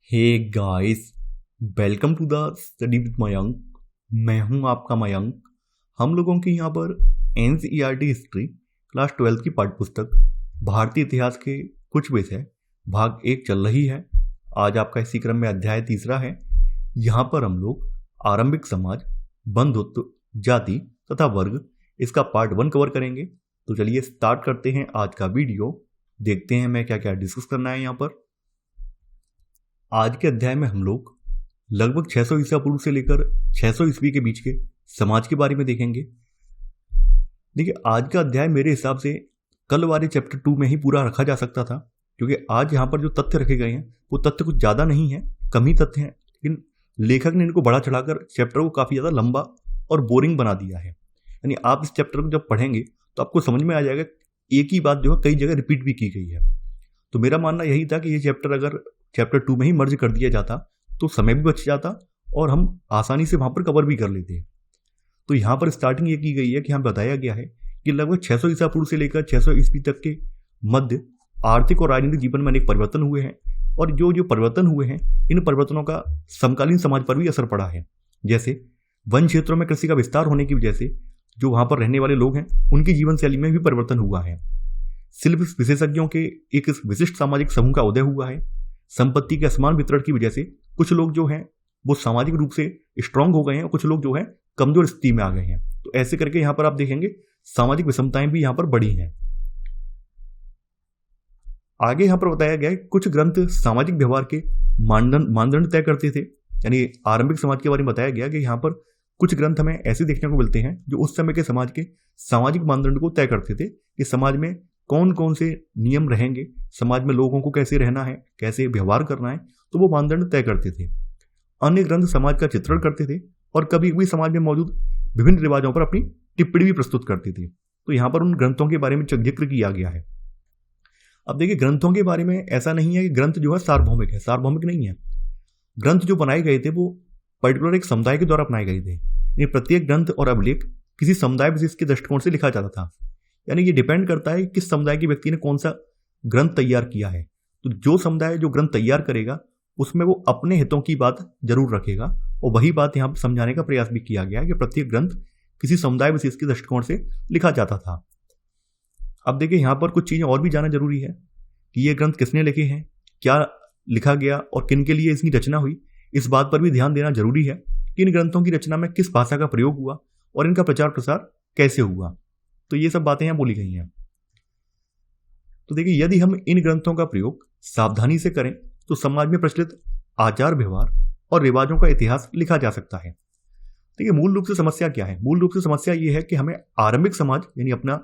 Hey guys, welcome to the study with Mayank. मैं हूं आपका मयंक। हम लोगों की यहाँ पर एनसीईआरटी हिस्ट्री क्लास 12 की पाठ्य पुस्तक भारतीय इतिहास के कुछ विषय भाग 1 चल रही है। आज आपका इसी क्रम में अध्याय 3 है। यहाँ पर हम लोग आरंभिक समाज, बंधुत्व, जाति तथा वर्ग इसका पार्ट 1 कवर करेंगे। तो चलिए स्टार्ट करते हैं आज का वीडियो। देखते हैं मैं क्या क्या डिस्कस करना है यहाँ पर। आज के अध्याय में हम लोग लगभग 600 ईसा पूर्व से लेकर 600 ईस्वी के बीच के समाज के बारे में देखेंगे। देखिए, आज का अध्याय मेरे हिसाब से कल वाले चैप्टर 2 में ही पूरा रखा जा सकता था, क्योंकि आज यहाँ पर जो तथ्य रखे गए हैं वो तथ्य कुछ ज़्यादा नहीं है, कम ही तथ्य हैं, लेकिन लेखक ने इनको बढ़ा चढ़ाकर चैप्टर को काफ़ी ज़्यादा लंबा और बोरिंग बना दिया है। यानी आप इस चैप्टर को जब पढ़ेंगे तो आपको समझ में आ जाएगा एक ही बात जो है कई जगह रिपीट भी की गई है। तो मेरा मानना यही था कि ये चैप्टर अगर चैप्टर 2 में ही मर्ज कर दिया जाता तो समय भी बच जाता और हम आसानी से वहाँ पर कवर भी कर लेते। तो यहाँ पर स्टार्टिंग ये की गई है कि यहाँ बताया गया है कि लगभग 600 ईसा पूर्व से लेकर 600 ईस्वी तक के मध्य आर्थिक और राजनीतिक जीवन में अनेक परिवर्तन हुए हैं, और जो परिवर्तन हुए हैं इन परिवर्तनों का समकालीन समाज पर भी असर पड़ा है। जैसे वन क्षेत्रों में कृषि का विस्तार होने की वजह से जो वहाँ पर रहने वाले लोग हैं उनकी जीवन शैली में भी परिवर्तन हुआ है। शिल्प विशेषज्ञों के एक विशिष्ट सामाजिक समूह का उदय हुआ है। संपत्ति के असमान वितरण की वजह से कुछ लोग जो हैं वो सामाजिक रूप से स्ट्रांग हो गए हैं और कुछ लोग जो है कमजोर स्थिति में आ गए हैं। तो ऐसे करके यहाँ पर आप देखेंगे सामाजिक विषमताएं भी यहाँ पर बढ़ी हैं। आगे यहाँ पर बताया गया है कुछ ग्रंथ सामाजिक व्यवहार के मानदंड तय करते थे। यानी आरंभिक समाज के बारे में बताया गया कि यहाँ पर कुछ ग्रंथ हमें ऐसे देखने को मिलते हैं जो उस समय के समाज के सामाजिक मानदंड को तय करते थे कि समाज में कौन कौन से नियम रहेंगे, समाज में लोगों को कैसे रहना है, कैसे व्यवहार करना है, तो वो मानदंड तय करते थे। अन्य ग्रंथ समाज का चित्रण करते थे और कभी कभी समाज में मौजूद विभिन्न रिवाजों पर अपनी टिप्पणी भी प्रस्तुत करते थे। तो यहाँ पर उन ग्रंथों के बारे में जिक्र किया गया है। अब देखिए, ग्रंथों के बारे में ऐसा नहीं है कि ग्रंथ जो है सार्वभौमिक है, सार्वभौमिक नहीं है। ग्रंथ जो बनाए गए थे वो पर्टिकुलर एक समुदाय के द्वारा अपनाए गए थे। ये प्रत्येक ग्रंथ और अभिलेख किसी समुदाय विशेष के दृष्टिकोण से लिखा जाता था। यानी ये डिपेंड करता है किस समुदाय के व्यक्ति ने कौन सा ग्रंथ तैयार किया है। तो जो समुदाय जो ग्रंथ तैयार करेगा उसमें वो अपने हितों की बात जरूर रखेगा, और वही बात यहाँ पर समझाने का प्रयास भी किया गया है कि प्रत्येक ग्रंथ किसी समुदाय विशेष के दृष्टिकोण से लिखा जाता था। अब देखिए, यहाँ पर कुछ चीजें और भी जानना जरूरी है कि ये ग्रंथ किसने लिखे हैं, क्या लिखा गया और किन के लिए इसकी रचना हुई। इस बात पर भी ध्यान देना जरूरी है कि इन ग्रंथों की रचना में किस भाषा का प्रयोग हुआ और इनका प्रचार प्रसार कैसे हुआ। तो ये सब बातें यहाँ बोली गई हैं। तो देखिए, यदि हम इन ग्रंथों का प्रयोग सावधानी से करें तो समाज में प्रचलित आचार व्यवहार और रिवाजों का इतिहास लिखा जा सकता है। देखिए, मूल रूप से समस्या क्या है? मूल रूप से समस्या ये है कि हमें आरंभिक समाज यानी अपना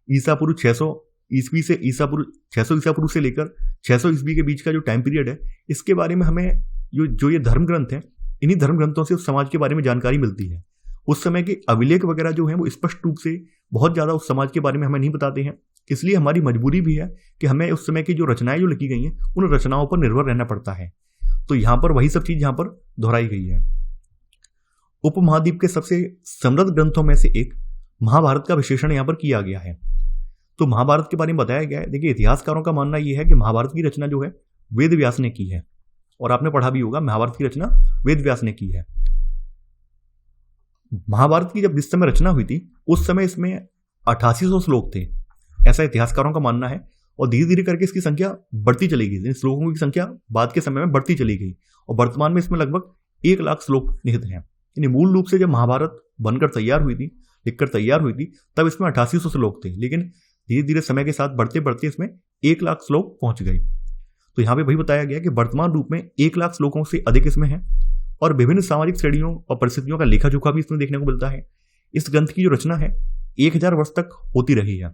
ईसा पूर्व 600 ईस्वी से 600 ईसा पूर्व से लेकर 600 ईस्वी के बीच का जो टाइम पीरियड है, इसके बारे में हमें जो ये धर्म ग्रंथ हैं, इन्हीं धर्म ग्रंथों से उस समाज के बारे में जानकारी मिलती है। उस समय के अभिलेख वगैरह जो है वो स्पष्ट रूप से बहुत ज़्यादा उस समाज के बारे में हमें नहीं बताते हैं। इसलिए हमारी मजबूरी भी है कि हमें उस समय की जो रचनाएं जो लिखी गई हैं उन रचनाओं पर निर्भर रहना पड़ता है। तो यहाँ पर वही सब चीज़ यहाँ पर दोहराई गई है। उपमहाद्वीप के सबसे समृद्ध ग्रंथों में से एक महाभारत का विश्लेषण यहाँ पर किया गया है। तो महाभारत के बारे में बताया गया है। देखिए, इतिहासकारों का मानना यह है कि महाभारत की रचना जो है वेद व्यास ने की है, और आपने पढ़ा भी होगा महाभारत की रचना वेद व्यास ने की है। महाभारत की जब जिस समय रचना हुई थी उस समय इसमें 8800 श्लोक थे, ऐसा इतिहासकारों का मानना है। और धीरे धीरे करके इसकी संख्या बढ़ती चली गई, श्लोकों की संख्या बाद के समय में बढ़ती चली गई, और वर्तमान में इसमें लगभग 1 लाख श्लोक निहित हैं। यानी मूल रूप से जब महाभारत बनकर तैयार हुई थी, लिखकर तैयार हुई थी, तब इसमें 8800 श्लोक थे, लेकिन धीरे धीरे समय के साथ बढ़ते बढ़ते इसमें 1 लाख श्लोक पहुंच गए। तो यहाँ पे वही बताया गया कि वर्तमान रूप में 1 लाख श्लोकों से अधिक इसमें है, और विभिन्न सामाजिक श्रेणियों और परिस्थितियों का लेखा जोखा भी इसमें देखने को मिलता है। इस ग्रंथ की जो रचना है 1000 वर्ष तक होती रही है।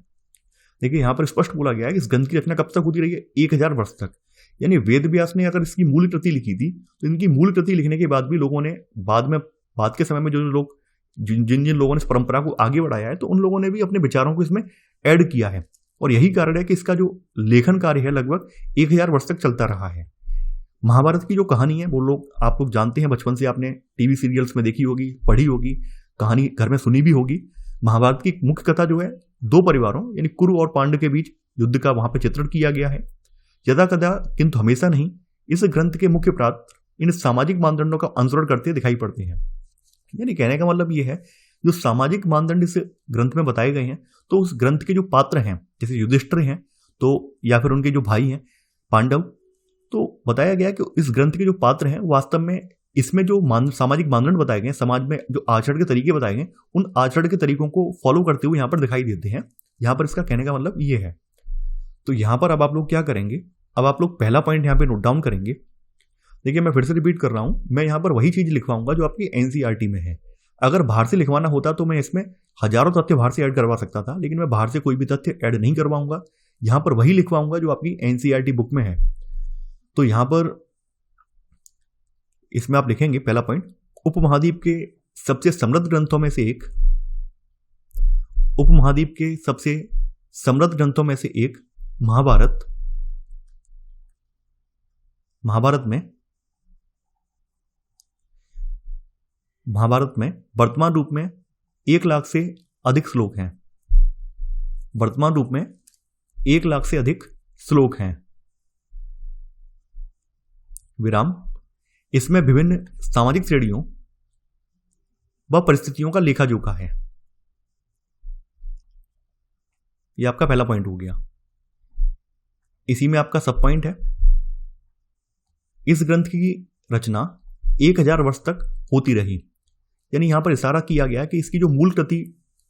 देखिए, यहाँ पर स्पष्ट बोला गया है कि इस ग्रंथ की रचना कब तक होती रही है? 1000 वर्ष तक। यानी वेद व्यास ने अगर इसकी मूल कृति लिखी थी तो इनकी मूल कृति लिखने के बाद भी लोगों ने बाद के समय में जो लोग जिन लोगों ने इस परंपरा को आगे बढ़ाया है, तो उन लोगों ने भी अपने विचारों को इसमें ऐड किया है, और यही कारण है कि इसका जो लेखन कार्य है लगभग 1000 वर्ष तक चलता रहा है। महाभारत की जो कहानी है वो आप लोग जानते हैं, बचपन से आपने टीवी सीरियल्स में देखी होगी, पढ़ी होगी, कहानी घर में सुनी भी होगी। महाभारत की मुख्य कथा जो है 2 परिवारों यानी कुरु और पांडव के बीच युद्ध का वहां पे चित्रण किया गया है। यदा कदा किंतु हमेशा नहीं इस ग्रंथ के मुख्य पात्र इन सामाजिक मानदंडों का अनुसरण करते दिखाई पड़ते हैं। यानी कहने का मतलब ये है, जो सामाजिक मानदंड इस ग्रंथ में बताए गए हैं, तो उस ग्रंथ के जो पात्र हैं, जैसे युधिष्ठिर हैं, तो या फिर उनके जो भाई हैं पांडव, तो बताया गया कि इस ग्रंथ के जो पात्र हैं वास्तव में इसमें जो सामाजिक मानदंड बताए गए, समाज में जो आचरण के तरीके बताए गए, उन आचरण के तरीकों को फॉलो करते हुए यहाँ पर दिखाई देते हैं। यहाँ पर इसका कहने का मतलब ये है। तो यहाँ पर अब आप लोग क्या करेंगे, अब आप लोग पहला पॉइंट यहाँ पे नोट डाउन करेंगे। देखिए मैं फिर से रिपीट कर रहा हूँ, मैं यहाँ पर वही चीज लिखवाऊंगा जो आपकी एनसीईआरटी में है। अगर बाहर से लिखवाना होता तो मैं इसमें हजारों तथ्य बाहर से ऐड करवा सकता था, लेकिन मैं बाहर से कोई भी तथ्य ऐड नहीं करवाऊंगा। यहाँ पर वही लिखवाऊंगा जो आपकी एनसीईआरटी बुक में है। तो यहाँ पर इसमें आप लिखेंगे पहला पॉइंट, उपमहाद्वीप के सबसे समृद्ध ग्रंथों में से एक, उपमहाद्वीप के सबसे समृद्ध ग्रंथों में से एक महाभारत, महाभारत में वर्तमान रूप में 1 लाख से अधिक श्लोक हैं। वर्तमान रूप में 1 लाख से अधिक श्लोक हैं। विराम। इसमें विभिन्न सामाजिक श्रेणियों व परिस्थितियों का लेखा जोखा है। यह आपका पहला पॉइंट हो गया। इसी में आपका सब पॉइंट है, इस ग्रंथ की रचना 1000 वर्ष तक होती रही। यानी यहां पर इशारा किया गया कि इसकी जो मूल कृति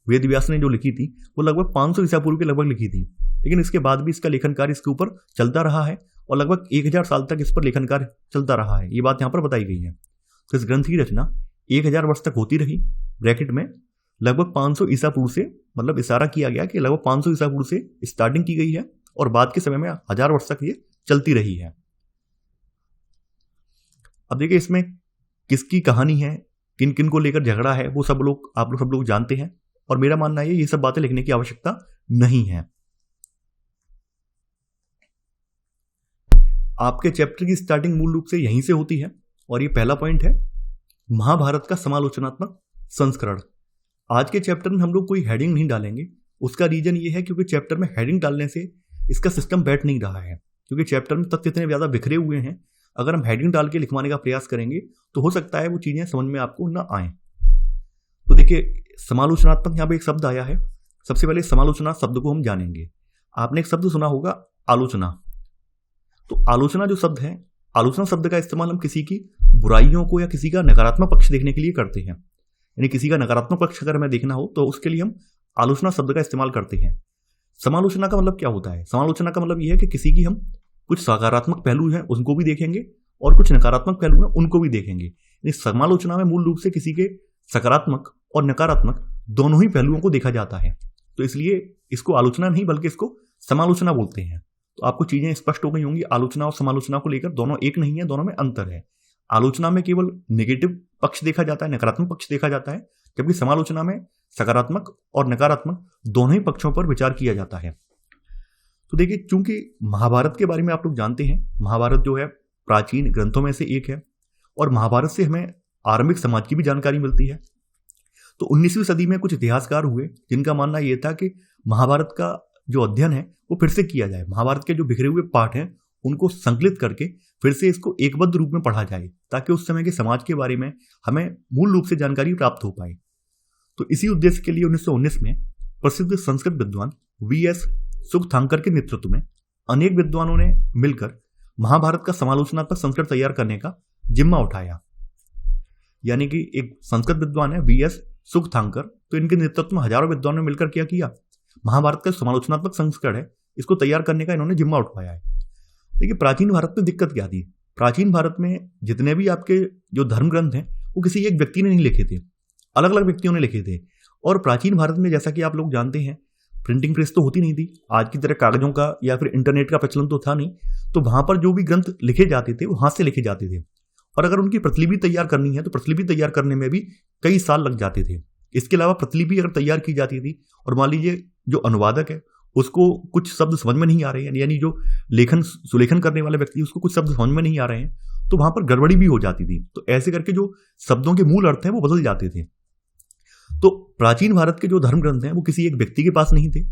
वेद व्यास ने जो लिखी थी वो लगभग 500 ईसा पूर्व के लगभग लिखी थी, लेकिन इसके बाद भी इसका लेखन कार्य इसके ऊपर चलता रहा है और लगभग 1000 साल तक इस पर लेखन कार्य चलता रहा है। ये बात यहाँ पर बताई गई है। तो इस ग्रंथ की रचना 1000 वर्ष तक होती रही, ब्रैकेट में लगभग 500 ईसा पूर्व से, मतलब इशारा किया गया कि लगभग 500 ईसा पूर्व से स्टार्टिंग की गई है और बाद के समय में 1000 वर्ष तक ये चलती रही है। अब देखिए इसमें किसकी कहानी है, किन किन को लेकर झगड़ा है, वो सब लोग आप सब लोग जानते हैं और मेरा मानना है ये सब बातें लिखने की आवश्यकता नहीं है। आपके चैप्टर की स्टार्टिंग मूल रूप से यहीं से होती है और ये पहला पॉइंट है, महाभारत का समालोचनात्मक संस्करण। आज के चैप्टर में हम लोग कोई हेडिंग नहीं डालेंगे। उसका रीजन ये है क्योंकि चैप्टर में हेडिंग डालने से इसका सिस्टम बैठ नहीं रहा है, क्योंकि चैप्टर में तथ्य इतने ज्यादा बिखरे हुए हैं। अगर हम हेडिंग डाल के लिखवाने का प्रयास करेंगे तो हो सकता है वो चीजें समझ में आपको ना आए। तो देखिए समालोचनात्मक, यहाँ पे एक शब्द आया है। सबसे पहले समालोचना शब्द को हम जानेंगे। आपने एक शब्द सुना होगा आलोचना। तो आलोचना जो शब्द है, आलोचना शब्द का इस्तेमाल हम किसी की बुराइयों को या किसी का नकारात्मक पक्ष देखने के लिए करते हैं। यानी किसी का नकारात्मक पक्ष अगर हमें देखना हो तो उसके लिए हम आलोचना शब्द का इस्तेमाल करते हैं। समालोचना का मतलब क्या होता है? समालोचना का मतलब यह है कि किसी की हम कुछ सकारात्मक पहलू हैं उनको भी देखेंगे और कुछ नकारात्मक पहलू हैं उनको भी देखेंगे। यानी समालोचना में मूल रूप से किसी के सकारात्मक और नकारात्मक दोनों ही पहलुओं को देखा जाता है। तो इसलिए इसको आलोचना नहीं बल्कि इसको समालोचना बोलते हैं। तो आपको चीजें स्पष्ट हो गई होंगी। आलोचना और समालोचना को लेकर दोनों एक नहीं है, दोनों में अंतर है। आलोचना में केवल नेगेटिव पक्ष देखा जाता है, नकारात्मक पक्ष देखा जाता है, जबकि समालोचना में सकारात्मक और नकारात्मक दोनों ही पक्षों पर विचार किया जाता है। तो देखिए, चूंकि महाभारत के बारे में आप लोग जानते हैं, महाभारत जो है प्राचीन ग्रंथों में से एक है और महाभारत से हमें आरंभिक समाज की भी जानकारी मिलती है। तो 19वीं सदी में कुछ इतिहासकार हुए जिनका मानना यह था कि महाभारत का जो अध्ययन है वो फिर से किया जाए। महाभारत के जो बिखरे हुए पाठ हैं उनको संकलित करके फिर से इसको एकबद्ध रूप में पढ़ा जाए, ताकि उस समय के समाज के बारे में हमें मूल रूप से जानकारी प्राप्त हो पाए। तो इसी उद्देश्य के लिए 1919 में प्रसिद्ध संस्कृत विद्वान वीएस सुकथांकर के नेतृत्व में अनेक विद्वानों ने मिलकर महाभारत का समालोचनात्मक संस्करण तैयार करने का जिम्मा उठाया। यानी कि एक संस्कृत विद्वान है वीएस सुकथांकर, तो इनके नेतृत्व में हजारों विद्वानों ने मिलकर क्या किया, महाभारत का समालोचनात्मक संस्करण है इसको तैयार करने का इन्होंने जिम्मा उठाया है। देखिए प्राचीन भारत में दिक्कत क्या थी। प्राचीन भारत में जितने भी आपके जो धर्म ग्रंथ हैं वो किसी एक व्यक्ति ने नहीं लिखे थे, अलग अलग व्यक्तियों ने लिखे थे। और प्राचीन भारत में जैसा कि आप लोग जानते हैं प्रिंटिंग प्रेस तो होती नहीं थी, आज की तरह कागजों का या फिर इंटरनेट का प्रचलन तो था नहीं। तो वहां पर जो भी ग्रंथ लिखे जाते थे वो हाथ से लिखे जाते थे, और अगर उनकी प्रतिलिपि तैयार करनी है तो प्रतिलिपि तैयार करने में भी कई साल लग जाते थे। इसके अलावा प्रतिलिपि अगर तैयार की जाती थी और मान लीजिए जो अनुवादक है उसको कुछ शब्द समझ में नहीं आ रहे हैं, यानी जो लेखन सुलेखन करने वाले व्यक्ति उसको कुछ शब्द समझ में नहीं आ रहे हैं, तो वहां पर गड़बड़ी भी हो जाती थी। तो ऐसे करके जो शब्दों के मूल अर्थ हैं वो बदल जाते थे। तो प्राचीन भारत के जो धर्म ग्रंथ हैं वो किसी एक व्यक्ति के पास नहीं थे,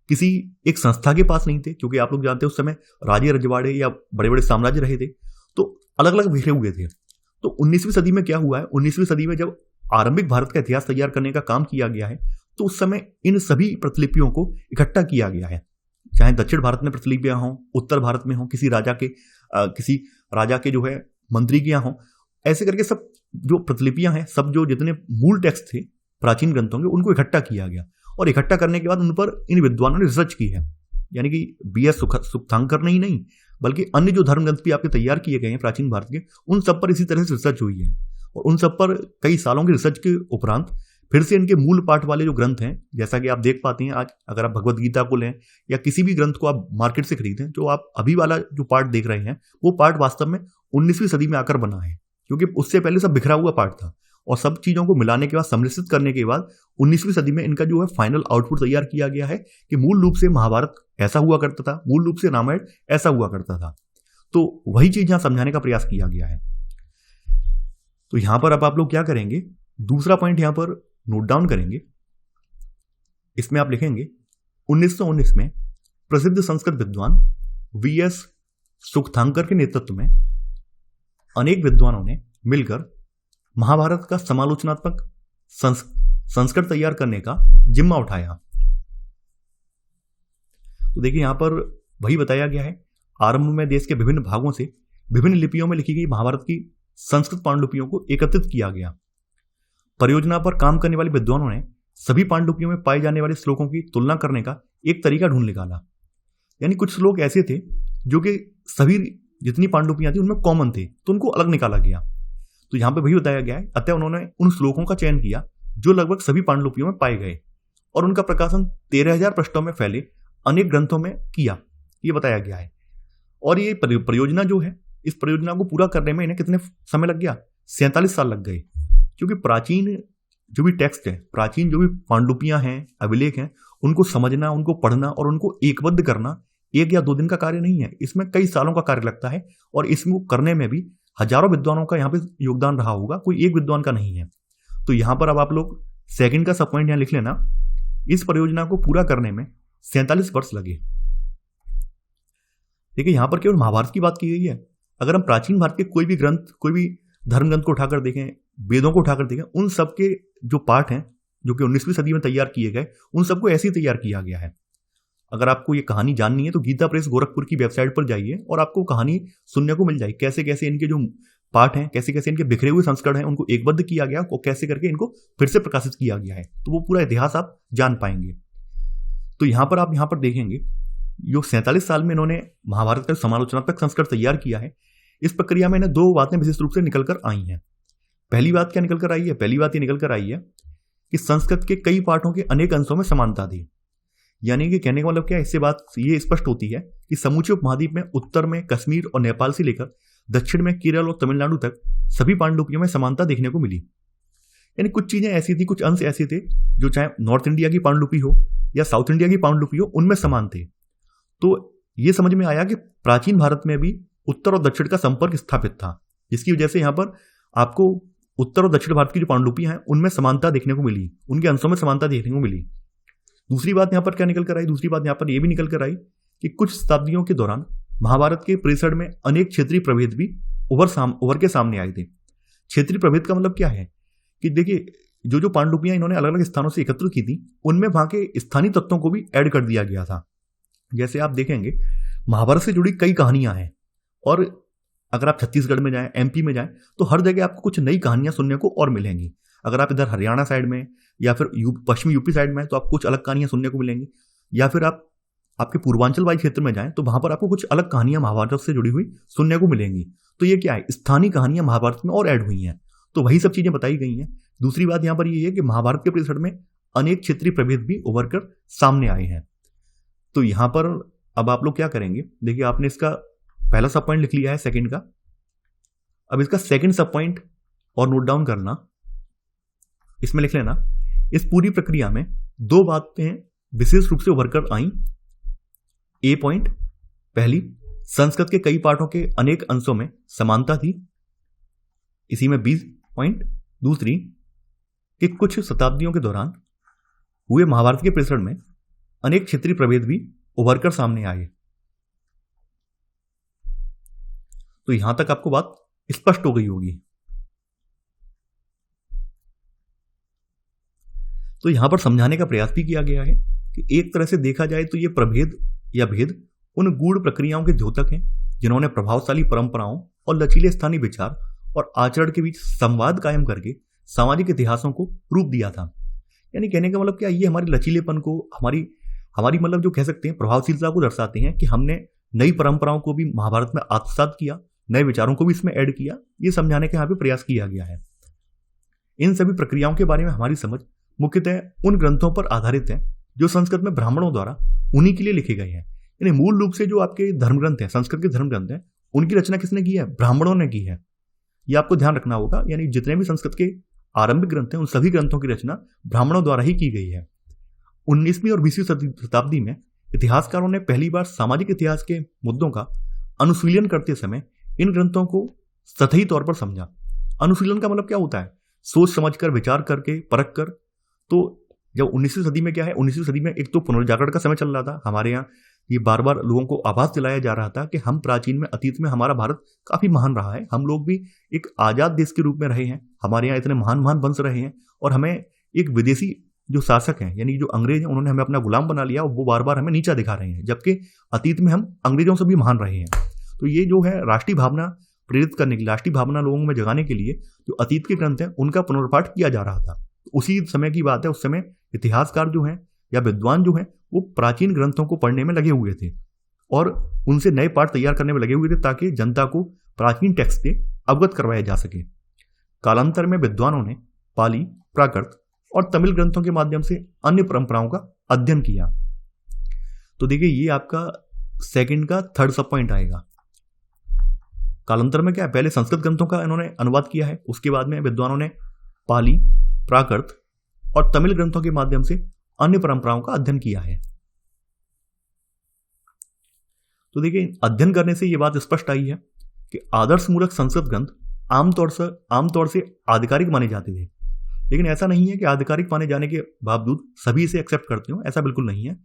किसी एक संस्था के पास नहीं थे, क्योंकि आप लोग जानते हैं उस समय राजे रजवाड़े या बड़े बड़े साम्राज्य रहे थे। तो अलग अलग बिखरे हुए थे। तो 19वीं सदी में क्या हुआ है, 19वीं सदी में जब आरंभिक भारत का इतिहास तैयार करने का काम किया गया है तो उस समय इन सभी प्रतिलिपियों को इकट्ठा किया गया है, चाहे दक्षिण भारत में प्रतिलिपियां हों, उत्तर भारत में हों, किसी राजा के जो है मंत्री के यहाँ हों, ऐसे करके सब जो प्रतिलिपियां हैं, सब जो जितने मूल टेक्स्ट थे प्राचीन ग्रंथों के, उनको इकट्ठा किया गया। और इकट्ठा करने के बाद उन पर इन विद्वानों ने रिसर्च की है, यानी कि BS सुक्तांकर ही नहीं बल्कि अन्य जो धर्म ग्रंथ भी आपके तैयार किए गए हैं प्राचीन भारत के, उन सब पर इसी तरह से रिसर्च हुई है। और उन सब पर कई सालों की रिसर्च के उपरांत फिर से इनके मूल पाठ वाले जो ग्रंथ हैं, जैसा कि आप देख पाते हैं आज, अगर आप भगवत गीता को लें या किसी भी ग्रंथ को आप मार्केट से खरीदें, जो आप अभी वाला जो पाठ देख रहे हैं वो पाठ वास्तव में 19वीं सदी में आकर बना है, क्योंकि उससे पहले सब बिखरा हुआ पाठ था। और सब चीज़ों को मिलाने के बाद, सम्मिश्रित करने के बाद 19वीं सदी में इनका जो है फाइनल आउटपुट तैयार किया गया है कि मूल रूप से महाभारत ऐसा हुआ करता था, मूल रूप से रामायण ऐसा हुआ करता था। तो वही चीज़ यहाँ समझाने का प्रयास किया गया है। तो यहां पर अब आप लोग क्या करेंगे, दूसरा पॉइंट यहां पर नोट डाउन करेंगे। इसमें आप लिखेंगे 1919 में प्रसिद्ध संस्कृत विद्वान VS सुक्तांकर के नेतृत्व में अनेक विद्वानों ने मिलकर महाभारत का समालोचनात्मक संस्करण तैयार करने का जिम्मा उठाया। तो देखिए यहां पर वही बताया गया है, आरंभ में देश के विभिन्न भागों से विभिन्न लिपियों में लिखी गई महाभारत की संस्कृत पांडुलिपियों को एकत्रित किया गया। परियोजना पर काम करने वाले विद्वानों ने सभी पांडुलिपियों में पाए जाने वाले श्लोकों की तुलना करने का एक तरीका ढूंढ निकाला। यानी कुछ श्लोक ऐसे थे जो कि सभी जितनी पांडुलिपियां थी उनमें कॉमन थे, तो उनको अलग निकाला गया। तो यहां पे वही बताया गया है, अतः उन्होंने उन श्लोकों का चयन किया जो लगभग सभी पांडुलिपियों में पाए गए और उनका प्रकाशन 13,000 पृष्ठों में फैले अनेक ग्रंथों में किया, ये बताया गया है। और ये परियोजना जो है, इस परियोजना को पूरा करने में इन्हें कितने समय लग गया, 47 साल लग गए। क्योंकि प्राचीन जो भी टेक्स्ट है, प्राचीन जो भी पांडुलिपियां हैं, अभिलेख हैं, उनको समझना, उनको पढ़ना और उनको एकबद्ध करना 1 या 2 दिन का कार्य नहीं है, इसमें कई सालों का कार्य लगता है। और इसको करने में भी हजारों विद्वानों का यहाँ पे योगदान रहा होगा, कोई एक विद्वान का नहीं है। तो यहाँ पर अब आप लोग सेकंड का सब पॉइंट यहाँ लिख लेना, इस परियोजना को पूरा करने में 47 वर्ष लगे। देखिए यहाँ पर केवल महाभारत की बात की गई है। अगर हम प्राचीन भारत के कोई भी ग्रंथ, कोई भी धर्म ग्रंथ को उठाकर देखें, वेदों को उठाकर देखें, उन सब के जो पाठ हैं जो कि 19वीं सदी में तैयार किए गए, उन सबको ऐसे ही तैयार किया गया है। अगर आपको ये कहानी जाननी है तो गीता प्रेस गोरखपुर की वेबसाइट पर जाइए और आपको कहानी सुनने को मिल जाएगी, कैसे कैसे इनके जो पाठ हैं, कैसे कैसे इनके बिखरे हुए संस्करण हैं उनको एकबद्ध किया गया और कैसे करके इनको फिर से प्रकाशित किया गया है। तो वो पूरा इतिहास आप जान पाएंगे। तो यहाँ पर आप यहाँ पर देखेंगे जो 47 साल में इन्होंने महाभारत का समालोचनात्मक संस्करण तैयार किया है, इस प्रक्रिया में इन्हें 2 बातें विशेष रूप से निकल कर आई हैं। पहली बात क्या निकल कर आई है? पहली बात ये निकल कर आई है कि संस्कृत के कई पाठों के अनेक अंशों में समानता थी। यानी कि कहने का मतलब क्या है, इससे बात ये स्पष्ट होती है कि समूचे उपमहाद्वीप में उत्तर में कश्मीर और नेपाल से लेकर दक्षिण में केरल और तमिलनाडु तक सभी पांडुलिपियों में समानता देखने को मिली। यानी कुछ चीजें ऐसी थी, कुछ अंश ऐसे थे जो चाहे नॉर्थ इंडिया की पांडुलिपि हो या साउथ इंडिया की पांडुलिपि हो, उनमें समान थे। तो ये समझ में आया कि प्राचीन भारत में भी उत्तर और दक्षिण का संपर्क स्थापित था, जिसकी वजह से यहाँ पर आपको उत्तर और दक्षिण भारत की जो पांडुलिपियां हैं उनमें समानता देखने को मिली, उनके अंशों में समानता देखने को मिली। दूसरी बात यहाँ पर क्या निकल कर आई? दूसरी बात यहाँ पर यह भी निकल कर आई कि कुछ शताब्दियों के दौरान महाभारत के परिसर में अनेक क्षेत्रीय प्रभेद भी उभर के सामने आए थे। क्षेत्रीय प्रभेद का मतलब क्या है कि देखिए, जो जो पांडुलिपियां इन्होंने अलग अलग स्थानों से एकत्रित की थी, उनमें वहां के स्थानीय तत्वों को भी ऐड कर दिया गया था। जैसे आप देखेंगे महाभारत से जुड़ी कई कहानियां हैं, और अगर आप छत्तीसगढ़ में जाएं, MP में जाएं, तो हर जगह आपको कुछ नई कहानियां सुनने को और मिलेंगी। अगर आप इधर हरियाणा साइड में या फिर पश्चिमी यूपी साइड में, तो आपको कुछ अलग कहानियां सुनने को मिलेंगी। या फिर आप आपके पूर्वांचल वाले क्षेत्र में जाएं, तो वहां पर आपको कुछ अलग कहानियां महाभारत से जुड़ी हुई सुनने को मिलेंगी। तो ये क्या है, स्थानीय कहानियां महाभारत में और ऐड हुई हैं, तो वही सब चीजें बताई गई हैं। दूसरी बात यहाँ पर ये है कि महाभारत के परिसर में अनेक क्षेत्रीय प्रभेद भी उभर कर सामने आए हैं। तो यहाँ पर अब आप लोग क्या करेंगे, देखिए आपने इसका पहला सब पॉइंट लिख लिया है सेकंड का। अब इसका सेकंड सब पॉइंट और नोट डाउन करना, इसमें लिख लेना, इस पूरी प्रक्रिया में 2 बातें विशेष रूप से उभर कर आई। A पॉइंट, पहली, संस्कृत के कई पाठों के अनेक अंशों में समानता थी, इसी में B पॉइंट। दूसरी, कि कुछ शताब्दियों के दौरान हुए महाभारत के परिसर में अनेक क्षेत्रीय प्रभेद भी उभर कर सामने आए। तो यहां तक आपको बात स्पष्ट हो गई होगी। तो यहां पर समझाने का प्रयास भी किया गया है कि एक तरह से देखा जाए तो ये प्रभेद या भेद उन गूढ़ प्रक्रियाओं के द्योतक हैं जिन्होंने प्रभावशाली परंपराओं और लचीले स्थानीय विचार और आचरण के बीच संवाद कायम करके सामाजिक इतिहासों को रूप दिया था। यानी कहने का मतलब क्या, ये हमारे लचीलेपन को, हमारी हमारी मतलब जो कह सकते हैं प्रभावशीलता को दर्शाते हैं कि हमने नई परंपराओं को भी महाभारत में आत्मसात किया, नए विचारों को भी इसमें ऐड किया। ये समझाने का यहाँ पे प्रयास किया गया है। इन सभी प्रक्रियाओं के बारे में हमारी समझ मुख्यतः उन ग्रंथों पर आधारित है जो संस्कृत में ब्राह्मणों द्वारा उन्हीं के लिए लिखे गए हैं। यानी मूल रूप से जो आपके धर्म ग्रंथ हैं, संस्कृत के धर्म ग्रंथ हैं, उनकी रचना किसने की है? ब्राह्मणों ने की है। ये आपको ध्यान रखना होगा। यानी जितने भी संस्कृत के आरंभिक ग्रंथ हैं उन सभी ग्रंथों की रचना ब्राह्मणों द्वारा ही की गई है। 19वीं और 20वीं शताब्दी में इतिहासकारों ने पहली बार सामाजिक इतिहास के मुद्दों का अनुशीलन करते समय इन ग्रंथों को सतही तौर पर समझा। अनुशीलन का मतलब क्या होता है? सोच समझकर, विचार करके, परख कर। तो जब 19वीं सदी में क्या है, 19वीं सदी में एक तो पुनर्जागरण का समय चल रहा था हमारे यहाँ। ये बार बार लोगों को आभास दिलाया जा रहा था कि हम प्राचीन में, अतीत में हमारा भारत काफी महान रहा है, हम लोग भी एक आजाद देश के रूप में रहे हैं, हमारे यहाँ इतने महान महान वंश रहे हैं, और हमें एक विदेशी जो शासक हैं यानी जो अंग्रेज हैं उन्होंने हमें अपना गुलाम बना लिया और वो बार बार हमें नीचा दिखा रहे हैं, जबकि अतीत में हम अंग्रेजों से भी महान रहे हैं। तो ये जो है राष्ट्रीय भावना प्रेरित करने के लिए, राष्ट्रीय भावना लोगों में जगाने के लिए जो अतीत के ग्रंथ हैं उनका पुनर्पाठ किया जा रहा था। उसी समय की बात है, उस समय इतिहासकार जो हैं या विद्वान जो हैं वो प्राचीन ग्रंथों को पढ़ने में लगे हुए थे और उनसे नए पाठ तैयार करने में लगे हुए थे ताकि जनता को प्राचीन टेक्स्ट से अवगत करवाया जा सके। कालांतर में विद्वानों ने पाली, प्राकृत और तमिल ग्रंथों के माध्यम से अन्य परंपराओं का अध्ययन किया। तो देखिए ये आपका सेकंड का थर्ड सब पॉइंट आएगा। कालांतर में क्या है, पहले संस्कृत ग्रंथों का इन्होंने अनुवाद किया है, उसके बाद में विद्वानों ने पाली, प्राकृत और तमिल ग्रंथों के माध्यम से अन्य परंपराओं का अध्ययन किया है। तो देखिए अध्ययन करने से यह बात स्पष्ट आई है कि आदर्श मूलक संस्कृत ग्रंथ आमतौर से आधिकारिक माने जाते थे, लेकिन ऐसा नहीं है कि आधिकारिक माने जाने के बावजूद सभी इसे एक्सेप्ट करते हो, ऐसा बिल्कुल नहीं है।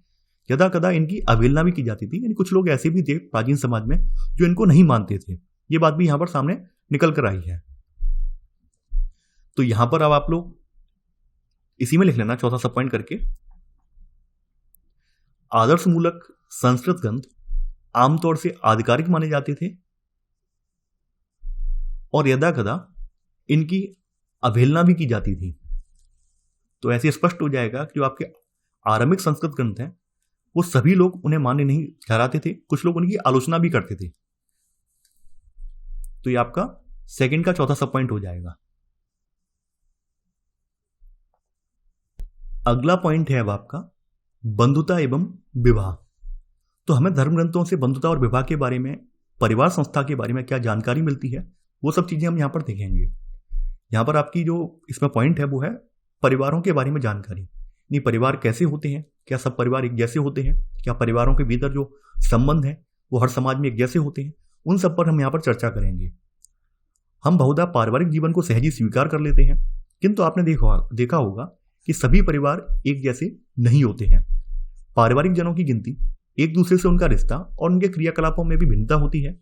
यदा कदा इनकी अवहेलना भी की जाती थी, यानी कुछ लोग ऐसे भी थे प्राचीन समाज में जो इनको नहीं मानते थे। ये बात भी यहां पर सामने निकल कर आई है। तो यहां पर अब आप लोग इसी में लिख लेना चौथा सब पॉइंट करके, आदर्श मूलक संस्कृत ग्रंथ आमतौर से आधिकारिक माने जाते थे और यदा कदा इनकी अवहेलना भी की जाती थी। तो ऐसे स्पष्ट हो जाएगा कि जो आपके आरंभिक संस्कृत ग्रंथ हैं वो सभी लोग उन्हें मान्य नहीं ठहराते थे, कुछ लोग उनकी आलोचना भी करते थे। तो ये आपका सेकंड का चौथा सब पॉइंट हो जाएगा। अगला पॉइंट है अब आपका बंधुता एवं विवाह। तो हमें धर्म ग्रंथों से बंधुता और विवाह के बारे में, परिवार संस्था के बारे में क्या जानकारी मिलती है, वो सब चीजें हम यहां पर देखेंगे। यहां पर आपकी जो इसमें पॉइंट है वो है परिवारों के बारे में जानकारी। नहीं, परिवार कैसे होते हैं, क्या सब परिवार एक जैसे होते हैं, क्या परिवारों के भीतर जो संबंध है वो हर समाज में एक जैसे होते हैं, उन सब पर हम यहाँ पर चर्चा करेंगे। हम बहुधा पारिवारिक जीवन को सहजी स्वीकार कर लेते हैं, किंतु आपने देखा होगा कि सभी परिवार एक जैसे नहीं होते हैं। पारिवारिक जनों की गिनती, एक दूसरे से उनका रिश्ता और उनके क्रियाकलापों में भी भिन्नता होती है।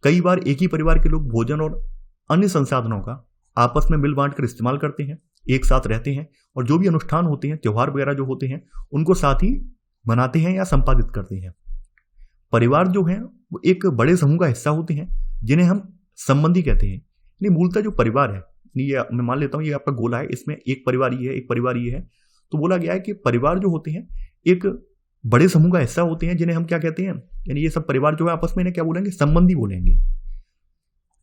कई बार एक ही परिवार के लोग भोजन और अन्य संसाधनों का आपस में मिल बांट कर इस्तेमाल करते हैं, एक साथ रहते हैं और जो भी अनुष्ठान होते हैं, त्योहार वगैरह जो होते हैं, उनको साथ ही मनाते हैं या संपादित करते हैं। परिवार जो है वो एक बड़े समूह का हिस्सा होते हैं जिन्हें हम संबंधी कहते हैं। नहीं, मूलतः जो परिवार है, ये मैं मान लेता हूँ ये आपका गोला है, इसमें एक परिवार ये है, एक परिवार ये है, तो बोला गया है कि परिवार जो होते हैं एक बड़े समूह का हिस्सा होते हैं जिन्हें हम क्या कहते हैं, यानी ये सब परिवार जो है आपस में इन्हें क्या बोलेंगे, संबंधी बोलेंगे।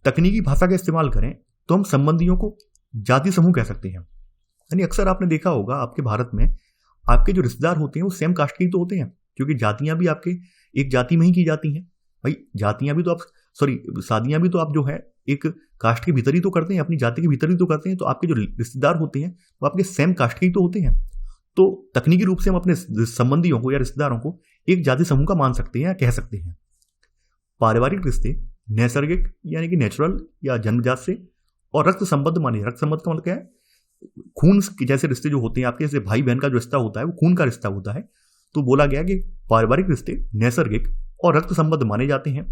तकनीकी भाषा का इस्तेमाल करें तो हम संबंधियों को जाति समूह कह सकते हैं। यानी अक्सर आपने देखा होगा आपके भारत में आपके जो रिश्तेदार होते हैं वो सेम कास्ट के ही तो होते हैं, क्योंकि जातियां भी आपके एक जाति में ही की जाती हैं। भाई जातियां भी तो आप शादियां भी तो आप जो है एक कास्ट के भीतर ही तो करते हैं, अपनी जाति के भीतर ही तो करते हैं। तो आपके जो रिश्तेदार होते हैं वो आपके सेम कास्ट के ही तो होते हैं। तो तकनीकी रूप से हम अपने संबंधियों को या रिश्तेदारों को एक जाति समूह का मान सकते हैं या कह सकते हैं। पारिवारिक रिश्ते नैसर्गिक यानी कि नेचुरल या जन्मजात से और रक्त संबंध माने, रक्त संबंध का मतलब क्या है, खून के जैसे रिश्ते जो होते हैं आपके, जैसे भाई बहन का जो रिश्ता होता है वो खून का रिश्ता होता है। तो बोला गया कि पारिवारिक रिश्ते नैसर्गिक और रक्त संबंध माने जाते हैं,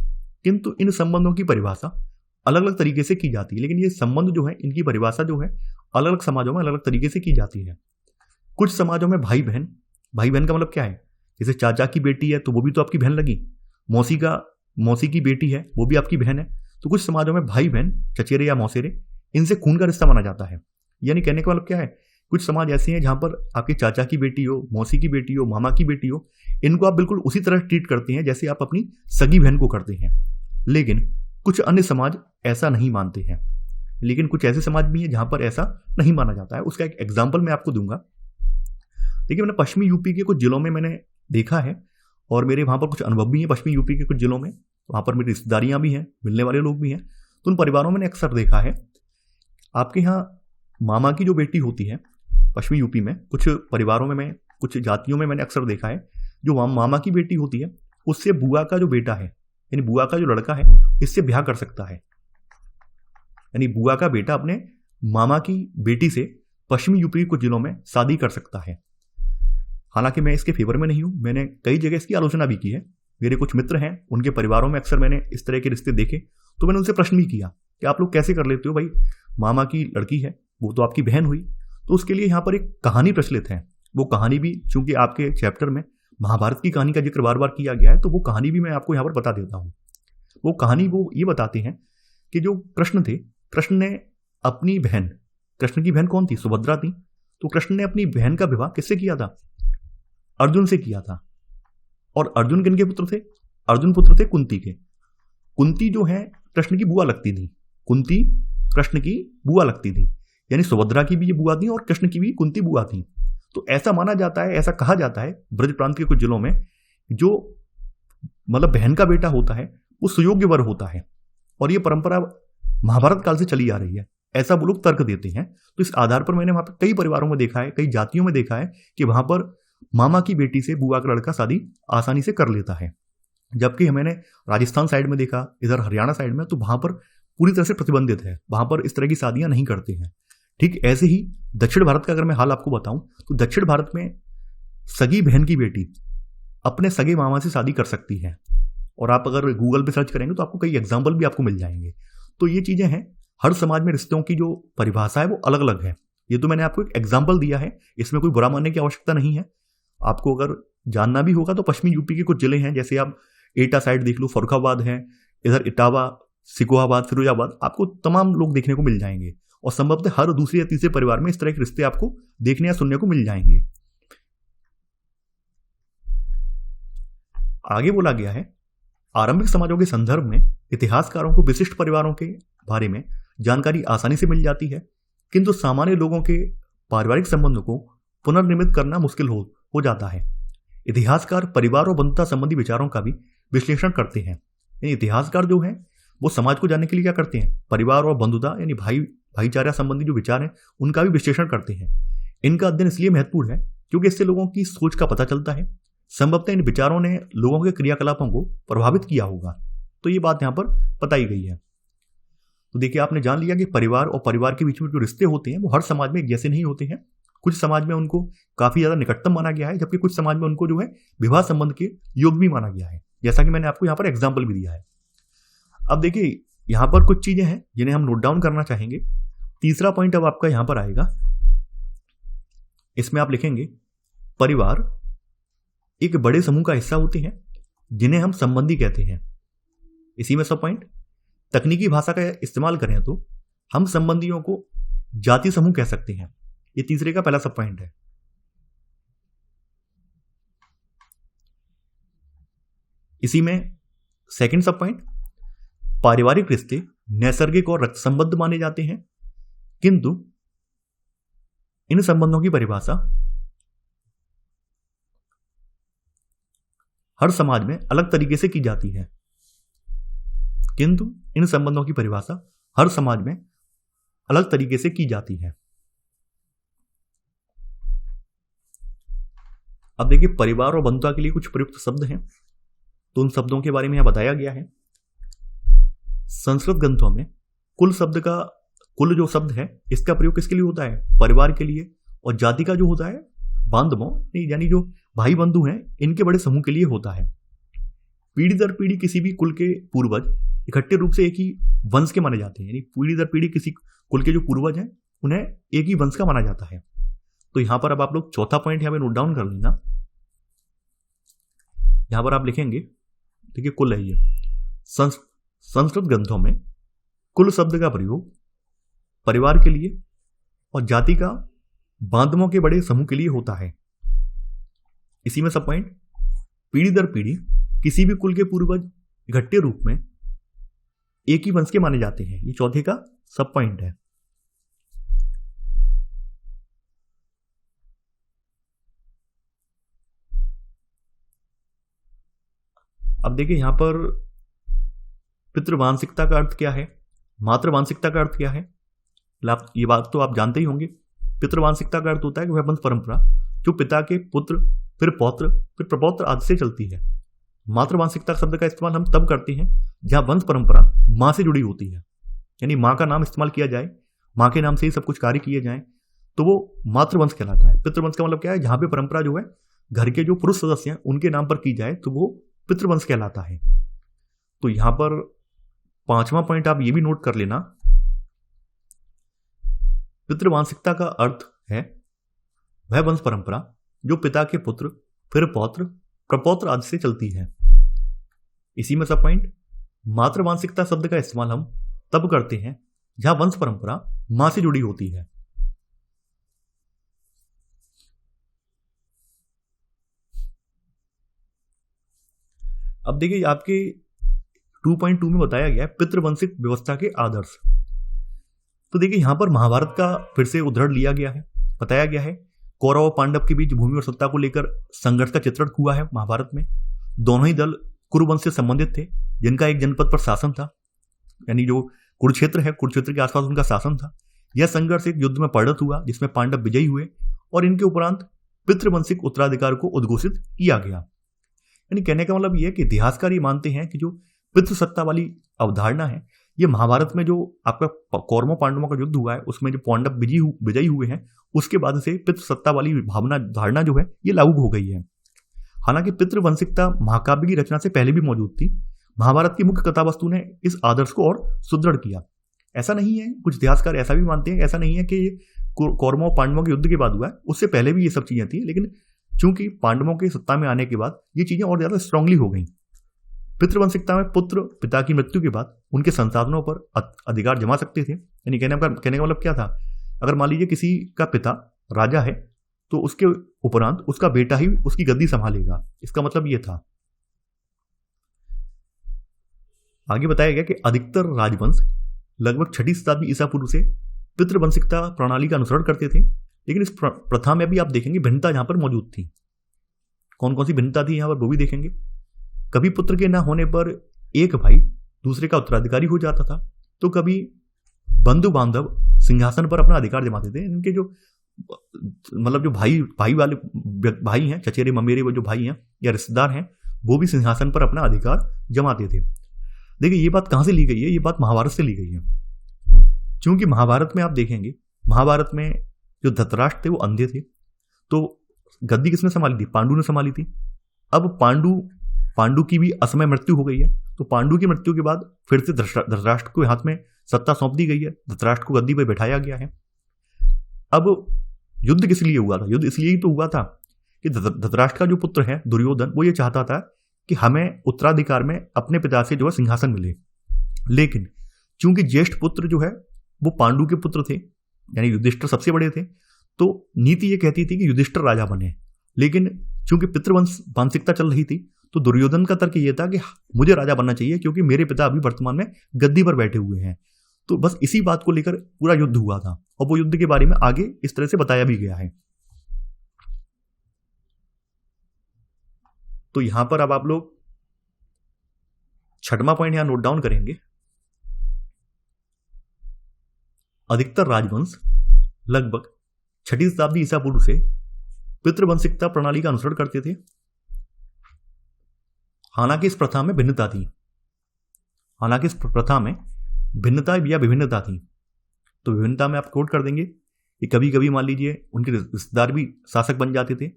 किंतु इन संबंधों की परिभाषा अलग अलग तरीके से की जाती है, लेकिन ये संबंध जो है, इनकी परिभाषा जो है अलग अलग समाजों में अलग अलग तरीके से की जाती है। कुछ समाजों में भाई बहन का मतलब क्या है, जैसे चाचा की बेटी है तो वो भी तो आपकी बहन लगी, मौसी की बेटी है वो भी आपकी बहन है। तो कुछ समाजों में भाई बहन, चचेरे या मौसेरे, इनसे खून का रिश्ता माना जाता है। यानी कहने का मतलब क्या है, कुछ समाज ऐसे हैं जहां पर आपके चाचा की बेटी हो, मौसी की बेटी हो, मामा की बेटी हो, इनको आप बिल्कुल उसी तरह ट्रीट करते हैं जैसे आप अपनी सगी बहन को करते हैं। लेकिन कुछ अन्य समाज ऐसा नहीं मानते हैं, लेकिन कुछ ऐसे समाज भी हैं जहां पर ऐसा नहीं माना जाता है। उसका एक एग्जाम्पल मैं आपको दूंगा। देखिए, मैंने पश्चिमी यूपी के कुछ जिलों में मैंने देखा है और मेरे वहां पर कुछ अनुभव भी हैं। पश्चिमी यूपी के कुछ जिलों में वहां पर मेरी रिश्तेदारियां भी हैं, मिलने वाले लोग भी हैं। तो उन परिवारों में मैंने अक्सर देखा है, आपके यहाँ मामा की जो बेटी होती है, पश्चिमी यूपी में कुछ परिवारों में, कुछ जातियों में मैंने अक्सर देखा है, जो मामा की बेटी होती है उससे बुआ का जो बेटा है, यानी बुआ का जो लड़का है, इससे ब्याह कर सकता है। यानी बुआ का बेटा अपने मामा की बेटी से पश्चिमी यूपी के कुछ जिलों में शादी कर सकता है। हालांकि मैं इसके फेवर में नहीं हूं, मैंने कई जगह इसकी आलोचना भी की है। मेरे कुछ मित्र हैं, उनके परिवारों में अक्सर मैंने इस तरह के रिश्ते देखे, तो मैंने उनसे प्रश्न भी किया कि आप लोग कैसे कर लेते हो भाई, मामा की लड़की है वो तो आपकी बहन हुई। तो उसके लिए यहाँ पर एक कहानी प्रचलित है। वो कहानी भी, चूंकि आपके चैप्टर में महाभारत की कहानी का जिक्र बार बार किया गया है, तो वो कहानी भी मैं आपको यहाँ पर बता देता हूँ। वो कहानी वो ये बताते हैं कि जो कृष्ण थे, कृष्ण ने अपनी बहन, कृष्ण की बहन कौन थी, सुभद्रा थी। तो कृष्ण ने अपनी बहन का विवाह किससे किया था, अर्जुन से किया था। और अर्जुन किनके पुत्र थे, अर्जुन पुत्र थे कुंती के। कुंती जो है कृष्ण की बुआ लगती थी, कुंती कृष्ण की बुआ लगती थी, यानी सुभद्रा की भी ये बुआ थी और कृष्ण की भी कुंती बुआ थी। तो ऐसा माना जाता है, ऐसा कहा जाता है ब्रज प्रांत के कुछ जिलों में, जो मतलब बहन का बेटा होता है वो सुयोग्य वर होता है। और ये परंपरा महाभारत काल से चली आ रही है, ऐसा वो लोग तर्क देते हैं। तो इस आधार पर मैंने वहां पर कई परिवारों में देखा है, कई जातियों में देखा है कि वहां पर मामा की बेटी से बुआ का लड़का शादी आसानी से कर लेता है। जबकि मैंने राजस्थान साइड में देखा, इधर हरियाणा साइड में, तो वहां पर पूरी तरह से प्रतिबंधित है, वहां पर इस तरह की शादियां नहीं करते हैं। ठीक ऐसे ही दक्षिण भारत का अगर मैं हाल आपको बताऊं, तो दक्षिण भारत में सगी बहन की बेटी अपने सगे मामा से शादी कर सकती है। और आप अगर गूगल पे सर्च करेंगे तो आपको कई एग्जाम्पल भी आपको मिल जाएंगे। तो ये चीजें हैं, हर समाज में रिश्तों की जो परिभाषा है वो अलग अलग है। ये तो मैंने आपको एक एग्जाम्पल दिया है, इसमें कोई बुरा मानने की आवश्यकता नहीं है। आपको अगर जानना भी होगा तो पश्चिमी यूपी के कुछ जिले हैं, जैसे आप एटा साइड देख लो, फर्रुखाबाद है, इधर इटावा, सिकोहाबाद, फिरोजाबाद, आपको तमाम लोग देखने को मिल जाएंगे। और संभवतः हर दूसरे या तीसरे परिवार में इस तरह के रिश्ते आपको देखने या सुनने को मिल जाएंगे। आगे बोला गया है, आरंभिक समाजों के संदर्भ में इतिहासकारों को विशिष्ट परिवारों के बारे में जानकारी आसानी से मिल जाती है, किंतु सामान्य लोगों के पारिवारिक संबंधों को पुनर्निर्मित करना मुश्किल हो जाता है। इतिहासकार परिवार और बंधुता संबंधी विचारों का भी विश्लेषण करते हैं। इतिहासकार जो है वो समाज को जानने के लिए क्या करते हैं, परिवार और बंधुता यानी भाईचारा संबंधी जो विचार हैं उनका भी विश्लेषण करते हैं। इनका अध्ययन इसलिए महत्वपूर्ण है क्योंकि इससे लोगों की सोच का पता चलता है। संभवतः इन विचारों ने लोगों के क्रियाकलापों को प्रभावित किया होगा। तो ये बात यहाँ पर बताई गई है। तो देखिए, आपने जान लिया कि परिवार और परिवार के बीच में जो रिश्ते होते हैं वो हर समाज में एक जैसे नहीं होते हैं। कुछ समाज में उनको काफी ज्यादा निकटतम माना गया है, जबकि कुछ समाज में उनको जो है विवाह संबंध के योग भी माना गया है, जैसा कि मैंने आपको यहाँ पर एग्जाम्पल भी दिया है। अब देखिए, यहाँ पर कुछ चीजें हैं जिन्हें हम नोट डाउन करना चाहेंगे। तीसरा पॉइंट अब आपका यहाँ पर आएगा, इसमें आप लिखेंगे परिवार एक बड़े समूह का हिस्सा होते हैं जिन्हें हम संबंधी कहते हैं। इसी में सब पॉइंट, तकनीकी भाषा का इस्तेमाल करें तो हम संबंधियों को जाति समूह कह सकते हैं। ये तीसरे का पहला सब पॉइंट है। इसी में सेकंड सब पॉइंट, पारिवारिक रिश्ते नैसर्गिक और रक्त संबद्ध माने जाते हैं, किंतु इन संबंधों की परिभाषा हर समाज में अलग तरीके से की जाती है। किंतु इन संबंधों की परिभाषा हर समाज में अलग तरीके से की जाती है। अब देखिए, परिवार और बंधुता के लिए कुछ प्रयुक्त शब्द हैं, तो उन शब्दों के बारे में यहां बताया गया है। संस्कृत ग्रंथों में कुल जो शब्द है इसका प्रयोग किसके लिए होता है, परिवार के लिए। और जाति का जो होता है बांधवों, यानी जो भाई बंधु हैं, इनके बड़े समूह के लिए होता है। पीढ़ी दर पीढ़ी किसी भी कुल के पूर्वज इकट्ठे रूप से एक ही वंश के माने जाते हैं, यानी पीढ़ी दर पीढ़ी किसी कुल के जो पूर्वज हैं उन्हें एक ही वंश का माना जाता है। तो यहां पर अब आप लोग चौथा पॉइंट यहां पे नोट डाउन कर लेना। यहां पर आप लिखेंगे, देखिए कुल है ये, संस्कृत ग्रंथों में कुल शब्द का प्रयोग परिवार के लिए और जाति का बांधवों के बड़े समूह के लिए होता है। इसी में सब पॉइंट, पीढ़ी दर पीढ़ी किसी भी कुल के पूर्वज इकट्ठे रूप में एक ही वंश के माने जाते हैं, ये चौथे का सब पॉइंट है। अब देखिए यहां पर पितृवांशिकता का अर्थ क्या है, मातृवांशिकता का अर्थ क्या है, ये बात तो आप जानते ही होंगे। पितृवांशिकता का अर्थ होता है कि वह वंश परंपरा जो पिता के पुत्र फिर पौत्र फिर प्रपौत्र आदि से चलती है। मातृवांशिकता शब्द का इस्तेमाल हम तब करते हैं जहां वंश परंपरा मां से जुड़ी होती है, यानी मां का नाम इस्तेमाल किया जाए, मां के नाम से ही सब कुछ कार्य किए जाएं, तो वो मातृवंश कहलाता है। पितृवंश का मतलब क्या है, जहां पे परंपरा जो है घर के जो पुरुष सदस्य हैं उनके नाम पर की जाए तो वो पितृवंश कहलाता है। तो यहां पर पांचवा पॉइंट आप ये भी नोट कर लेना, पितृवांशिकता का अर्थ है वह वंश परंपरा जो पिता के पुत्र फिर पौत्र प्रपौत्र आदि से चलती है। इसी में सब पॉइंट, मातृवांशिकता शब्द का इस्तेमाल हम तब करते हैं जहां वंश परंपरा मां से जुड़ी होती है। अब देखिए आपके 2.2 में बताया गया है पितृवंशिक व्यवस्था के आदर्श। तो देखिए यहां पर महाभारत का फिर से उदाहरण लिया गया है, बताया गया है कौरव और पांडव के बीच भूमि और सत्ता को लेकर संघर्ष का चित्रण हुआ है महाभारत में। दोनों ही दल कुरुवंश से संबंधित थे, जिनका एक जनपद पर शासन था, यानी जो कुरुक्षेत्र है, कुरुक्षेत्र के आसपास उनका शासन था। यह संघर्ष एक युद्ध में परिणत हुआ जिसमें पांडव विजयी हुए और इनके उपरांत पितृवंशिक उत्तराधिकार को उद्घोषित किया गया। यानी कहने का मतलब यह कि इतिहासकार ये मानते हैं कि जो पितृसत्ता वाली अवधारणा है, ये महाभारत में जो आपका कौरवों पांडवों का युद्ध हुआ है उसमें जो पांडव विजयी हुए हैं उसके बाद से पितृसत्ता वाली भावना धारणा जो है ये लागू हो गई है। हालांकि पितृवंशिकता महाकाव्य की रचना से पहले भी मौजूद थी। महाभारत की मुख्य कथा वस्तु ने इस आदर्श को और सुदृढ़ किया। ऐसा नहीं है, कुछ इतिहासकार ऐसा भी मानते हैं, ऐसा नहीं है कि ये कौरवों पांडवों के युद्ध के बाद हुआ है, उससे पहले भी ये सब चीजें थी, लेकिन चूंकि पांडवों की सत्ता में आने के बाद ये चीजें और ज्यादा स्ट्रांगली हो गई। पितृवंशिकता में पुत्र पिता की मृत्यु के बाद उनके संसाधनों पर अधिकार जमा सकते थे। यानी कहने का मतलब क्या था, अगर मान लीजिए किसी का पिता राजा है तो उसके उपरांत उसका बेटा ही उसकी गद्दी संभालेगा, इसका मतलब यह था। आगे बताया गया कि अधिकतर राजवंश लगभग 6वीं शताब्दी ईसा पूर्व से पितृवंशिकता प्रणाली का अनुसरण करते थे, लेकिन इस प्रथा में भी आप देखेंगे भिन्नता यहां पर मौजूद थी। कौन कौन सी भिन्नता थी यहां पर वो भी देखेंगे। कभी पुत्र के न होने पर एक भाई दूसरे का उत्तराधिकारी हो जाता था, तो कभी बंधु बांधव सिंहासन पर अपना अधिकार जमाते थे। इनके जो मतलब जो भाई वाले भाई हैं, चचेरे ममेरे वो जो भाई हैं या रिश्तेदार हैं, वो भी सिंहासन पर अपना अधिकार जमाते थे। देखिए ये बात कहां से ली गई है, ये बात महाभारत से ली गई है। क्योंकि महाभारत में आप देखेंगे, महाभारत में जो धृतराष्ट्र थे वो अंधे थे, तो गद्दी किसने संभाली थी, पांडु ने संभाली थी। अब पांडु की भी असमय मृत्यु हो गई है, तो पांडु की मृत्यु के बाद फिर से धृतराष्ट्र को हाथ में सत्ता सौंप दी गई है, धृतराष्ट्र को गद्दी पर बैठाया गया है। अब युद्ध किस लिए हुआ था, युद्ध इसलिए ही तो हुआ था कि धृतराष्ट्र का जो पुत्र है दुर्योधन, वो ये चाहता था कि हमें उत्तराधिकार में अपने पिता से जो है सिंहासन मिले। लेकिन चूंकि ज्येष्ठ पुत्र जो है वो पांडु के पुत्र थे, यानी युधिष्ठिर सबसे बड़े थे, तो नीति ये कहती थी कि युधिष्ठिर राजा बने। लेकिन चूंकि पितृवंशिकता चल रही थी, तो दुर्योधन का तर्क ये था कि मुझे राजा बनना चाहिए क्योंकि मेरे पिता अभी वर्तमान में गद्दी पर बैठे हुए हैं। तो बस इसी बात को लेकर पूरा युद्ध हुआ था, और वो युद्ध के बारे में आगे इस तरह से बताया भी गया है। तो यहां पर अब आप लोग 6वां पॉइंट यहां नोट डाउन करेंगे। अधिकतर राजवंश लगभग 6वीं शताब्दी ईसा पूर्व से पितृवंशिकता प्रणाली का अनुसरण करते थे। हालांकि इस प्रथा में भिन्नता थी, या विभिन्नता थी। तो विभिन्नता में आप कोट कर देंगे कि कभी कभी मान लीजिए उनके रिश्तेदार भी शासक बन जाते थे,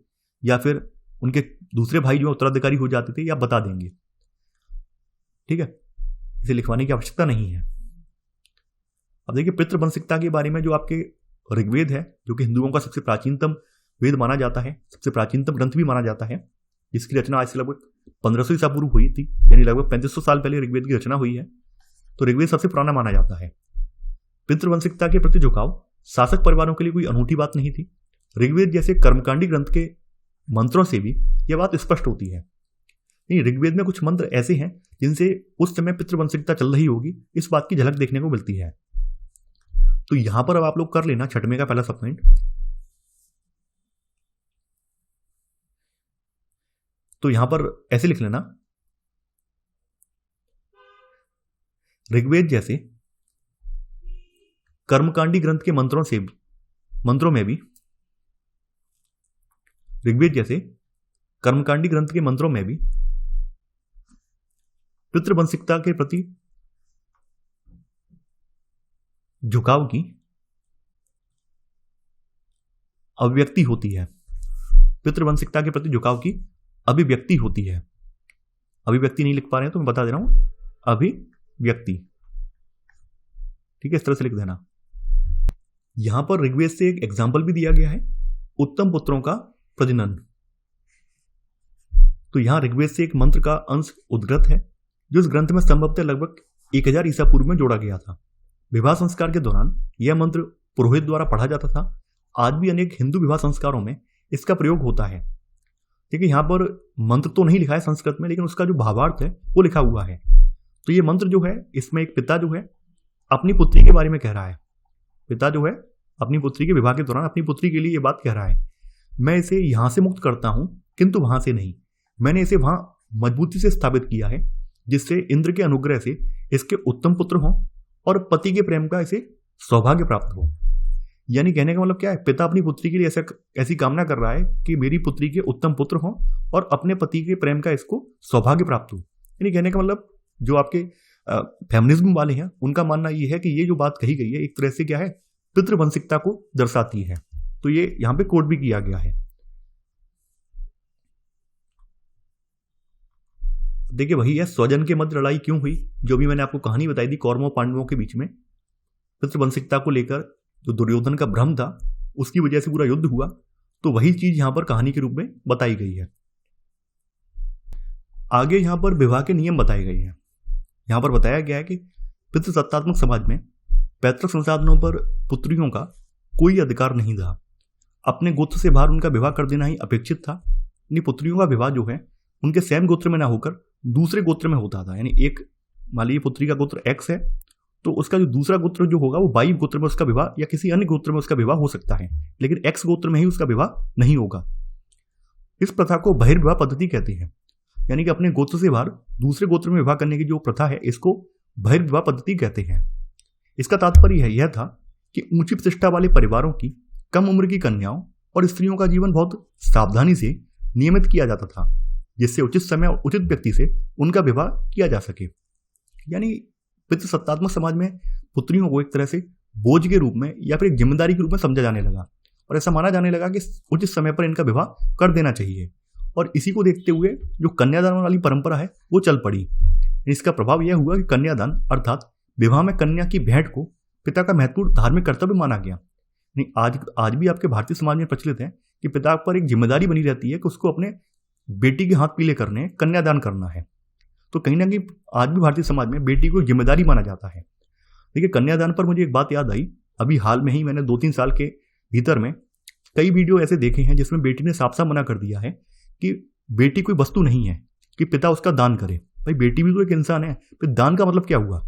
या फिर उनके दूसरे भाई जो उत्तराधिकारी हो जाते थे, या बता देंगे। ठीक है, इसे लिखवाने की आवश्यकता नहीं है। अब देखिए पितृवंशिकता के बारे में जो आपके ऋग्वेद है, जो कि हिंदुओं का सबसे प्राचीनतम वेद माना जाता है, सबसे प्राचीनतम ग्रंथ भी माना जाता है, जिसकी रचना आज से लगभग 1500 ईसा पूर्व हुई थी, यानी लगभग 3500 साल पहले ऋग्वेद की रचना हुई है। तो ऋग्वेद सबसे पुराना माना जाता है। पितृवंशिकता के प्रति झुकाव शासक परिवारों के लिए कोई अनूठी बात नहीं थी। ऋग्वेद जैसे कर्मकांडी ग्रंथ के मंत्रों से भी यह बात स्पष्ट होती है। नहीं, ऋग्वेद में कुछ मंत्र ऐसे हैं जिनसे उस समय पितृवंशिकता चल रही होगी, इस बात की झलक देखने को मिलती है। तो यहां पर अब आप लोग कर लेना छठवें का पहला सब पॉइंट। तो यहां पर ऐसे लिख लेना, ऋग्वेद जैसे कर्मकांडी ग्रंथ के मंत्रों में भी ऋग्वेद जैसे कर्मकांडी ग्रंथ के मंत्रों में भी पितृवंशिकता के प्रति झुकाव की अभिव्यक्ति होती है। पितृवंशिकता के प्रति झुकाव की अभिव्यक्ति होती है। अभिव्यक्ति नहीं लिख पा रहे हैं तो मैं बता दे रहा हूं, अभिव्यक्ति। ठीक है, इस तरह से लिख देना। यहां पर ऋग्वेद से एक एग्जाम्पल भी दिया गया है, उत्तम पुत्रों का प्रजनन। तो यहां ऋग्वेद से एक मंत्र का अंश उद्धृत है, जो इस ग्रंथ में संभवतः लगभग 1000 ईसा पूर्व में जोड़ा गया था। विवाह संस्कार के दौरान यह मंत्र पुरोहित द्वारा पढ़ा जाता था। आज भी अनेक हिंदू विवाह संस्कारों में इसका प्रयोग होता है। ठीक है, यहां पर मंत्र तो नहीं लिखा है संस्कृत में, लेकिन उसका जो भावार्थ है वो लिखा हुआ है। तो ये मंत्र जो है, इसमें एक पिता जो है अपनी पुत्री के बारे में कह रहा है। पिता जो है अपनी पुत्री के विवाह के दौरान अपनी पुत्री के लिए ये बात कह रहा है, मैं इसे यहां से मुक्त करता हूं, किंतु वहां से नहीं। मैंने इसे वहां मजबूती से स्थापित किया है, जिससे इंद्र के अनुग्रह से इसके उत्तम पुत्र हों और पति के प्रेम का इसे सौभाग्य प्राप्त हो। यानी कहने का मतलब क्या है, पिता अपनी पुत्री के लिए ऐसी कामना कर रहा है कि मेरी पुत्री के उत्तम पुत्र हों और अपने पति के प्रेम का इसको सौभाग्य प्राप्त हो। यानी कहने का मतलब जो आपके फेमिनिज्म वाले हैं उनका मानना यह है कि ये जो बात कही गई है एक तरह से क्या है, पितृवंशिकता को दर्शाती है। तो ये यहां पे कोट भी किया गया है। देखिए वही है, स्वजन के मध्य लड़ाई क्यों हुई, जो भी मैंने आपको कहानी बताई थी कौरवों पांडवों के बीच में पितृवंशिकता को लेकर जो दुर्योधन का भ्रम था, उसकी वजह से पूरा युद्ध हुआ। तो वही चीज यहां पर कहानी के रूप में बताई गई है। आगे यहां पर विवाह के नियम बताए गए हैं। यहां पर बताया गया है कि पितृसत्तात्मक समाज में पैतृक संसाधनों पर पुत्रियों का कोई अधिकार नहीं था। अपने गोत्र से बाहर उनका विवाह कर देना ही अपेक्षित था। यानी पुत्रियों का विवाह जो है उनके स्वयं गोत्र में ना होकर दूसरे गोत्र में होता था। यानी एक मान लीजिए पुत्री का गोत्र एक्स है, तो उसका जो दूसरा गोत्र जो होगा वो वाई गोत्र में उसका विवाह या किसी अन्य गोत्र में उसका विवाह हो सकता है, लेकिन एक्स गोत्र में ही उसका विवाह नहीं होगा। इस प्रथा को बहिर्विवाह पद्धति कहते हैं। यानी कि अपने गोत्र से बाहर दूसरे गोत्र में विवाह करने की जो प्रथा है इसको बहिर्विवाह पद्धति कहते हैं। इसका तात्पर्य यह था कि ऊंची प्रतिष्ठा वाले परिवारों की कम उम्र की कन्याओं और स्त्रियों का जीवन बहुत सावधानी से नियमित किया जाता था, जिससे उचित समय और उचित व्यक्ति से उनका विवाह किया जा सके। यानी पितृसत्तात्मक समाज में पुत्रियों को एक तरह से बोझ के रूप में या फिर एक जिम्मेदारी के रूप में समझा जाने लगा और ऐसा माना जाने लगा कि उचित समय पर इनका विवाह कर देना चाहिए। और इसी को देखते हुए जो कन्यादान वाली परंपरा है वो चल पड़ी। इसका प्रभाव यह हुआ कि कन्यादान अर्थात विवाह में कन्या की भेंट को पिता का महत्वपूर्ण धार्मिक कर्तव्य माना गया। आज भी आपके भारतीय समाज में प्रचलित है कि पिता पर एक जिम्मेदारी बनी रहती है कि उसको अपने बेटी के हाथ पीले करने, कन्यादान करना है। तो कहीं ना कहीं आज भी भारतीय समाज में बेटी को जिम्मेदारी माना जाता है। देखिए कन्यादान पर मुझे एक बात याद आई, अभी हाल में ही मैंने 2-3 साल के भीतर में कई वीडियो ऐसे देखे हैं जिसमें बेटी ने साफ साफ मना कर दिया है कि बेटी कोई वस्तु नहीं है कि पिता उसका दान करे। भाई बेटी भी तो एक इंसान है, फिर दान का मतलब क्या हुआ?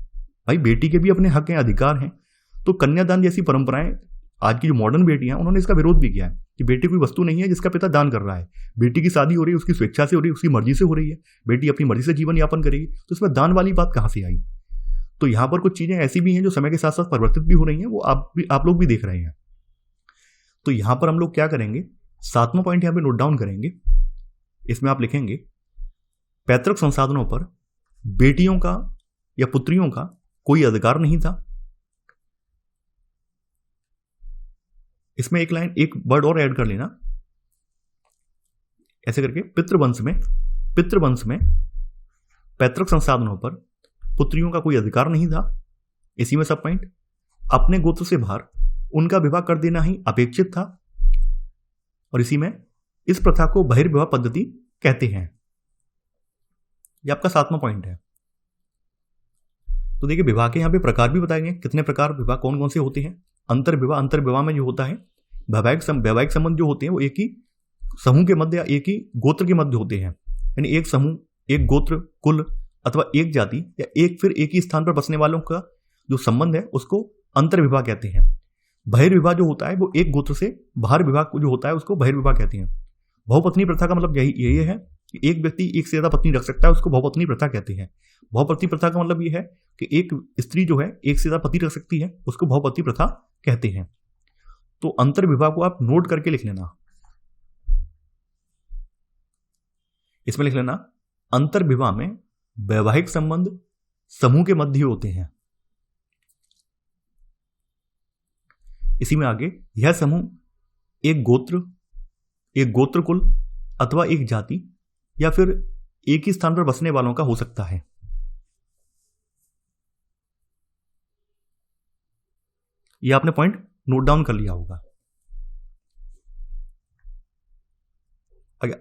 भाई बेटी के भी अपने हक हैं, अधिकार हैं। तो कन्यादान जैसी परंपराएं आज की जो मॉडर्न बेटियां उन्होंने इसका विरोध भी किया है कि बेटी कोई वस्तु नहीं है जिसका पिता दान कर रहा है। बेटी की शादी हो रही है उसकी स्वेच्छा से हो रही है, उसकी मर्जी से हो रही है, बेटी अपनी मर्जी से जीवन यापन करेगी। तो इसमें दान वाली बात कहां से आई? तो यहां पर कुछ चीजें ऐसी भी हैं जो समय के साथ साथ परिवर्तित भी हो रही हैं, वो आप लोग भी देख रहे हैं। तो यहां पर हम लोग क्या करेंगे, 7वां पॉइंट यहां पे नोट डाउन करेंगे। इसमें आप लिखेंगे पैतृक संसाधनों पर बेटियों का या पुत्रियों का कोई अधिकार नहीं था। इसमें एक लाइन, एक वर्ड और ऐड कर लेना, ऐसे करके पितृवंश में पैतृक संसाधनों पर पुत्रियों का कोई अधिकार नहीं था। इसी में सब पॉइंट, अपने गोत्र से बाहर उनका विवाह कर देना ही अपेक्षित था। और इसी में इस प्रथा को बहिर्विवाह पद्धति कहते हैं। यह आपका 7वां पॉइंट है। तो देखिए विवाह के यहाँ पे प्रकार भी बताए गए, कितने प्रकार विवाह कौन कौन से होते हैं। अंतर्विवाह, अंतर्विवाह में जो होता है वैवाहिक संबंध जो होते हैं वो एक ही समूह के मध्य या एक ही गोत्र के मध्य होते हैं। यानी एक समूह, एक गोत्र, कुल अथवा एक जाति या एक ही स्थान पर बसने वालों का जो संबंध है उसको अंतर्विवाह कहते हैं। बहिर्विवाह जो होता है वो एक गोत्र से बाहर विवाह जो होता है उसको बहिर्विवाह कहते हैं। बहुपत्नी प्रथा का मतलब यही है कि एक व्यक्ति एक से ज्यादा पत्नी रख सकता है, उसको बहुपत्नी प्रथा कहते हैं। बहुपत्नी प्रथा का मतलब यह है कि एक स्त्री जो है एक से ज्यादा पति रख सकती है, उसको बहुपत्नी प्रथा कहते हैं। तो अंतर्विवाह को आप नोट करके लिख लेना। इसमें लिख लेना, अंतर्विवाह में वैवाहिक संबंध समूह के मध्य होते हैं। इसी में आगे, यह समूह एक गोत्र कुल अथवा एक जाति या फिर एक ही स्थान पर बसने वालों का हो सकता है। यह आपने पॉइंट नोट डाउन कर लिया होगा।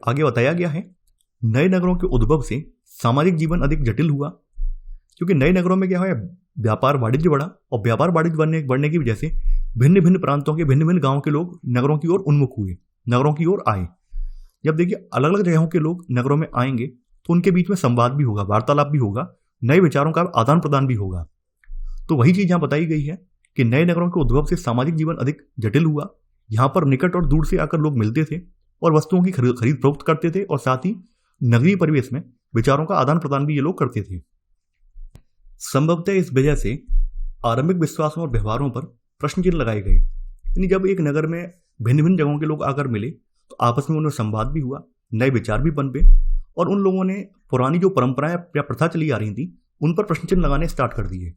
आगे बताया गया है, नए नगरों के उद्भव से सामाजिक जीवन अधिक जटिल हुआ, क्योंकि नए नगरों में क्या हुआ, व्यापार वाणिज्य बढ़ा और व्यापार वाणिज्य बढ़ने की वजह से भिन्न भिन्न प्रांतों के भिन्न भिन्न गांवों के लोग नगरों की ओर उन्मुख हुए, नगरों की ओर आए। जब देखिए अलग अलग जगहों के लोग नगरों में आएंगे तो उनके बीच में संवाद भी होगा, वार्तालाप भी होगा, नए विचारों का आदान प्रदान भी होगा। तो वही चीज यहां बताई गई है कि नए नगरों के उद्भव से सामाजिक जीवन अधिक जटिल हुआ। यहाँ पर निकट और दूर से आकर लोग मिलते थे और वस्तुओं की खरीद फरोख्त करते थे और साथ ही नगरीय परिवेश में विचारों का आदान प्रदान भी ये लोग करते थे। संभवतः इस वजह से आरंभिक विश्वासों और व्यवहारों पर प्रश्न चिन्ह लगाए गए। यानी जब एक नगर में भिन्न भिन्न जगहों के लोग आकर मिले तो आपस में उनमें संवाद भी हुआ, नए विचार भी पनपे और उन लोगों ने पुरानी जो परंपराएं या प्रथा चली आ रही थी उन पर प्रश्न चिन्ह लगाने स्टार्ट कर दिए।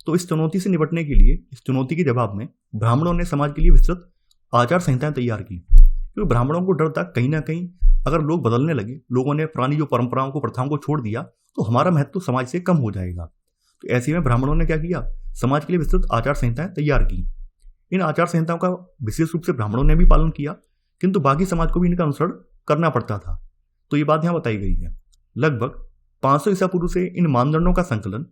तो इस चुनौती से निपटने के लिए, इस चुनौती के जवाब में ब्राह्मणों ने समाज के लिए विस्तृत आचार संहिताएं तैयार की। क्योंकि ब्राह्मणों को डर था कहीं ना कहीं अगर लोग बदलने लगे, लोगों ने पुरानी जो परंपराओं को, प्रथाओं को छोड़ दिया तो हमारा महत्व समाज से कम हो जाएगा। तो ऐसे में ब्राह्मणों ने क्या किया, समाज के लिए विस्तृत आचार संहिताएं तैयार की। इन आचार संहिताओं का विशेष रूप से ब्राह्मणों ने भी पालन किया, किंतु बाकी समाज को भी इनका अनुसरण करना पड़ता था। तो ये बात यहां बताई गई है। लगभग 500 ईसा पूर्व से इन मानदंडों का संकलन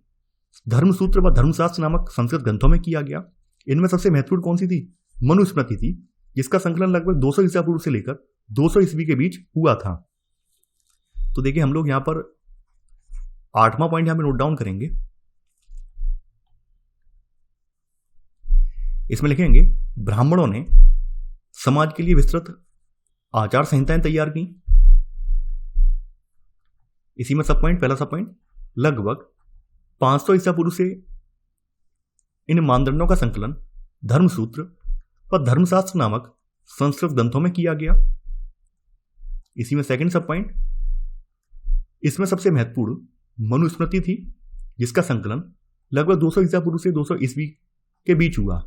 धर्मसूत्र व धर्मशास्त्र नामक संस्कृत ग्रंथों में किया गया। इनमें सबसे महत्वपूर्ण कौन सी थी? मनुस्मृति थी, जिसका संकलन लगभग 200 ईसा पूर्व से लेकर 200 ईस्वी के बीच हुआ था। तो देखिए हम लोग यहां पर 8वां पॉइंट यहां पे नोट डाउन करेंगे। इसमें लिखेंगे, ब्राह्मणों ने समाज के लिए विस्तृत आचार संहिताएं तैयार की। इसी में सब पॉइंट, पहला सब पॉइंट, लगभग 500 ईसा पूर्व से इन मानदंडों का संकलन धर्मसूत्र व धर्मशास्त्र नामक संस्कृत ग्रंथों में किया गया। इसी में सेकंड सब पॉइंट, इसमें सबसे महत्वपूर्ण मनुस्मृति थी, जिसका संकलन लगभग 200 ईसा पूर्व से 200 ईस्वी के बीच हुआ।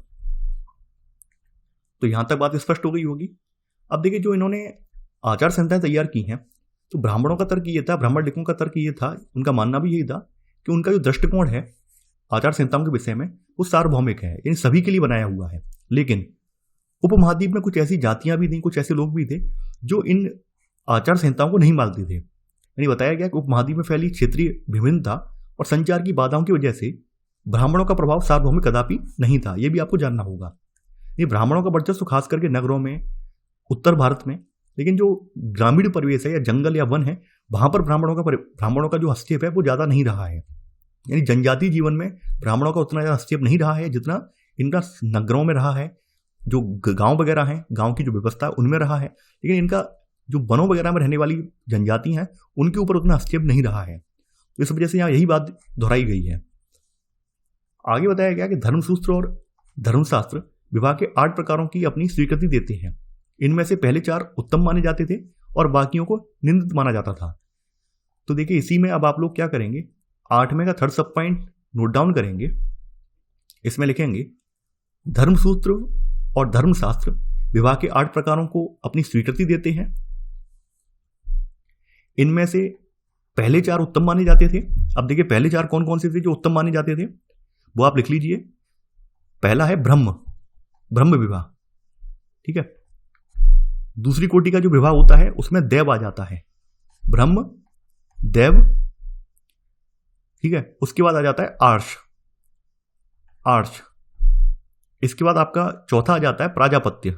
तो यहां तक बात स्पष्ट हो गई होगी। अब देखिए जो इन्होंने आचार संहिताएं तैयार की हैं, तो ब्राह्मणों का तर्क ये था, ब्राह्मण लिखों का तर्क ये था, उनका मानना भी यही था कि उनका जो दृष्टिकोण है आचार संहिताओं के विषय में वो सार्वभौमिक है, यानी सभी के लिए बनाया हुआ है। लेकिन उपमहाद्वीप में कुछ ऐसी जातियां भी थी, कुछ ऐसे लोग भी थे जो इन आचार संहिताओं को नहीं मानते थे। यानी बताया गया कि उपमहाद्वीप में फैली क्षेत्रीय विभिन्नता और संचार की बाधाओं की वजह से ब्राह्मणों का प्रभाव सार्वभौमिक कदापि नहीं था। यह भी आपको जानना होगा। ये ब्राह्मणों का वर्चस्व खास करके नगरों में, उत्तर भारत में, लेकिन जो ग्रामीण परिवेश है या जंगल या वन है वहां पर ब्राह्मणों का जो हस्तक्षेप है वो ज्यादा नहीं रहा है। यानी जनजातीय जीवन में ब्राह्मणों का उतना ज्यादा हस्तक्षेप नहीं रहा है जितना इनका नगरों में रहा है। जो गांव वगैरह हैं, गांव की जो व्यवस्था है उनमें रहा है, लेकिन इनका जो वनों वगैरह में रहने वाली जनजाति हैं उनके ऊपर उतना हस्तक्षेप नहीं रहा है। तो इस वजह से यहाँ यही बात दोहराई गई है। आगे बताया गया कि धर्मसूत्र और धर्मशास्त्र विवाह के 8 प्रकारों की अपनी स्वीकृति देते हैं। इनमें से पहले 4 उत्तम माने जाते थे और बाकियों को निंदित माना जाता था। तो देखिए इसी में अब आप लोग क्या करेंगे, 8वें का थर्ड सब पॉइंट नोट डाउन करेंगे। इसमें लिखेंगे, धर्मसूत्र और धर्मशास्त्र विवाह के 8 प्रकारों को अपनी स्वीकृति देते हैं। इनमें से पहले 4 उत्तम माने जाते थे। अब देखिए पहले 4 कौन कौन से थे जो उत्तम माने जाते थे, वो आप लिख लीजिए। पहला है ब्रह्म विवाह, ठीक है। दूसरी कोटि का जो विवाह होता है उसमें देव आ जाता है, ब्रह्म देव, ठीक है। उसके बाद आ जाता है आर्ष। इसके बाद आपका चौथा आ जाता है प्राजापत्य।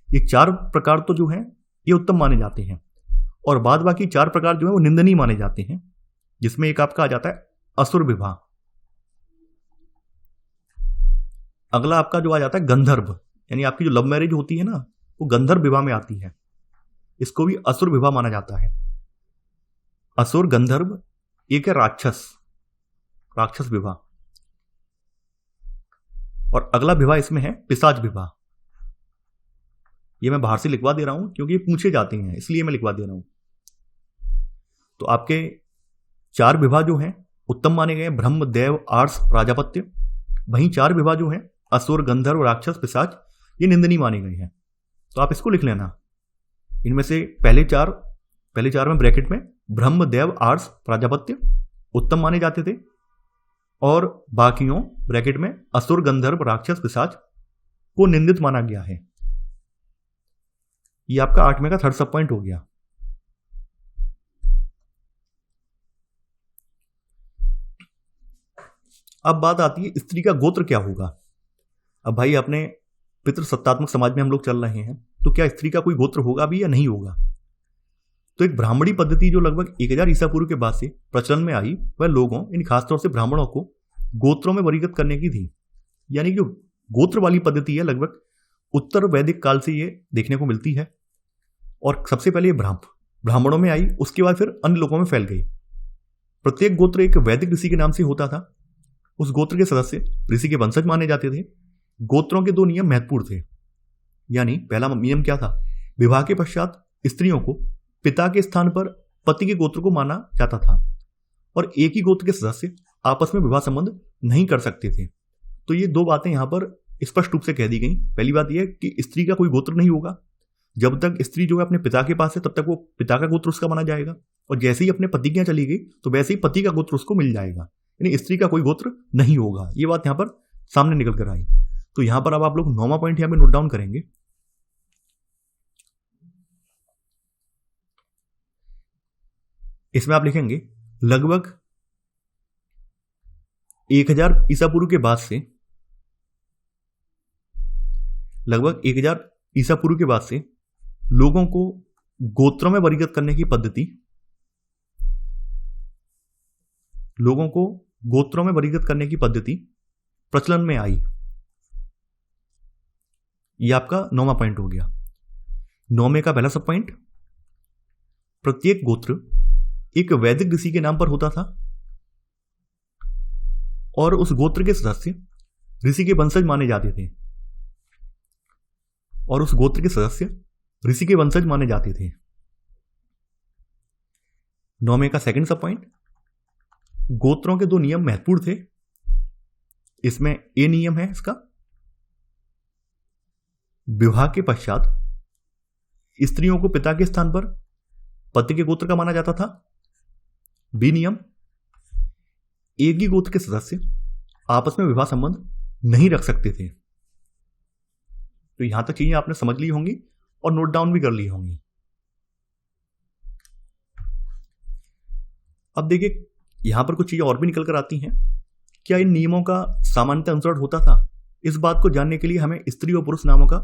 ये 4 प्रकार तो जो है ये उत्तम माने जाते हैं, और बाद बाकी 4 प्रकार जो है वो निंदनीय माने जाते हैं, जिसमें एक आपका आ जाता है असुर विवाह। अगला आपका जो आ जाता है गंधर्व, यानी आपकी जो लव मैरिज होती है ना वो गंधर्व विवाह में आती है, इसको भी असुर विवाह माना जाता है। असुर, गंधर्व, एक है राक्षस विवाह, और अगला विवाह इसमें है पिशाच विवाह। ये मैं बाहर से लिखवा दे रहा हूं क्योंकि ये पूछे जाते हैं, इसलिए मैं लिखवा दे रहा हूं। तो आपके 4 विवाह जो हैं उत्तम माने गए, ब्रह्म देव आर्ष प्राजापत्य। वहीं 4 विवाह जो हैं असुर, गंधर्व, राक्षस, पिशाच, ये निंदनीय माने गए हैं। तो आप इसको लिख लेना। इनमें से पहले चार में ब्रैकेट में ब्रह्म देव आर्ष प्राजापत्य उत्तम माने जाते थे, और बाकियों ब्रैकेट में असुर, गंधर्व, राक्षस, पिशाच को निंदित माना गया है। ये आपका 8वें का थर्ड सब पॉइंट हो गया। अब बात आती है स्त्री का गोत्र क्या होगा। अब भाई अपने पितृसत्तात्मक समाज में हम लोग चल रहे हैं, तो क्या स्त्री का कोई गोत्र होगा भी या नहीं होगा। तो एक ब्राह्मणी पद्धति जो लगभग 1000 ईसा पूर्व के बाद से प्रचलन में आई, वह लोगों, इन खासतौर से ब्राह्मणों को गोत्रों में वर्गीकृत करने की थी। यानी कि गोत्र वाली पद्धति है लगभग उत्तर वैदिक काल से ये देखने को मिलती है, और सबसे पहले ये ब्राह्मणों में आई, उसके बाद फिर अन्य लोगों में फैल गई। प्रत्येक गोत्र एक वैदिक ऋषि के नाम से होता था। उस गोत्र के सदस्य ऋषि के वंशज माने जाते थे। गोत्रों के 2 नियम महत्वपूर्ण थे। यानी पहला नियम क्या था, विवाह के पश्चात स्त्रियों को पिता के स्थान पर पति के गोत्र को माना जाता था, और एक ही गोत्र के सदस्य आपस में विवाह संबंध नहीं कर सकते थे। तो ये 2 बातें यहां पर स्पष्ट रूप से कह दी गई। पहली बात यह कि स्त्री का कोई गोत्र नहीं होगा। जब तक स्त्री जो है अपने पिता के पास है तब तक वो पिता का गोत्र उसका माना जाएगा, और जैसे ही अपने पति के यहाँ चली गई तो वैसे ही पति का गोत्र उसको मिल जाएगा। यानी स्त्री का कोई गोत्र नहीं होगा। ये बात यहां पर सामने निकल कर आई। तो यहां पर अब आप लोग 9वां पॉइंट यहां पे नोट डाउन करेंगे। इसमें आप लिखेंगे लगभग 1000 ईसा पूर्व के बाद से, लगभग 1000 ईसा पूर्व के बाद से लोगों को गोत्रों में वर्गीकृत करने की पद्धति, लोगों को गोत्रों में वर्गीकृत करने की पद्धति प्रचलन में आई। यह आपका 9वां पॉइंट हो गया। 9वें का पहला सब पॉइंट, प्रत्येक गोत्र एक वैदिक ऋषि के नाम पर होता था, और उस गोत्र के सदस्य ऋषि के वंशज माने जाते थे, और उस गोत्र के सदस्य ऋषि के वंशज माने जाते थे। 9वें का सेकंड सब पॉइंट, गोत्रों के 2 नियम महत्वपूर्ण थे। इसमें ए नियम है इसका, विवाह के पश्चात स्त्रियों को पिता के स्थान पर पति के गोत्र का माना जाता था। बी नियम, एक ही गोत्र के सदस्य आपस में विवाह संबंध नहीं रख सकते थे। तो यहां तक चीजें आपने समझ ली होंगी और नोट डाउन भी कर ली होंगी। अब देखिए यहां पर कुछ चीजें और भी निकल कर आती हैं। क्या इन नियमों का सामान्यतः अनुसरण होता था? इस बात को जानने के लिए हमें स्त्री और पुरुष नामों का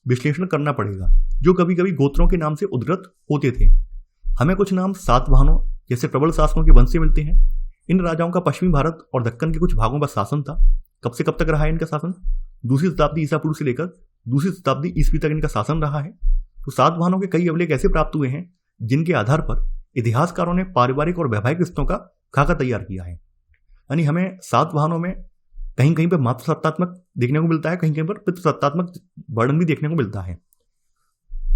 विश्लेषण करना पड़ेगा, जो कभी कभी गोत्रों के नाम से उद्धृत होते थे। हमें कुछ नाम सातवाहनों जैसे प्रबल शासकों के वंश से मिलते हैं। इन राजाओं का पश्चिमी भारत और दक्कन के कुछ भागों पर शासन था। कब से कब तक रहा है इनका शासन? 2वीं शताब्दी ईसा पूर्व से लेकर 2वीं शताब्दी ईस्वी तक इनका शासन रहा है। तो सातवाहनों के कई अभिलेख ऐसे प्राप्त हुए हैं जिनके आधार पर इतिहासकारों ने पारिवारिक और वैवाहिक रिश्तों का खाका तैयार किया है। यानी हमें सातवाहनों में कहीं कहीं पर मातृसत्तात्मक देखने को मिलता है, कहीं कहीं पर पितृसत्तात्मक वर्णन भी देखने को मिलता है।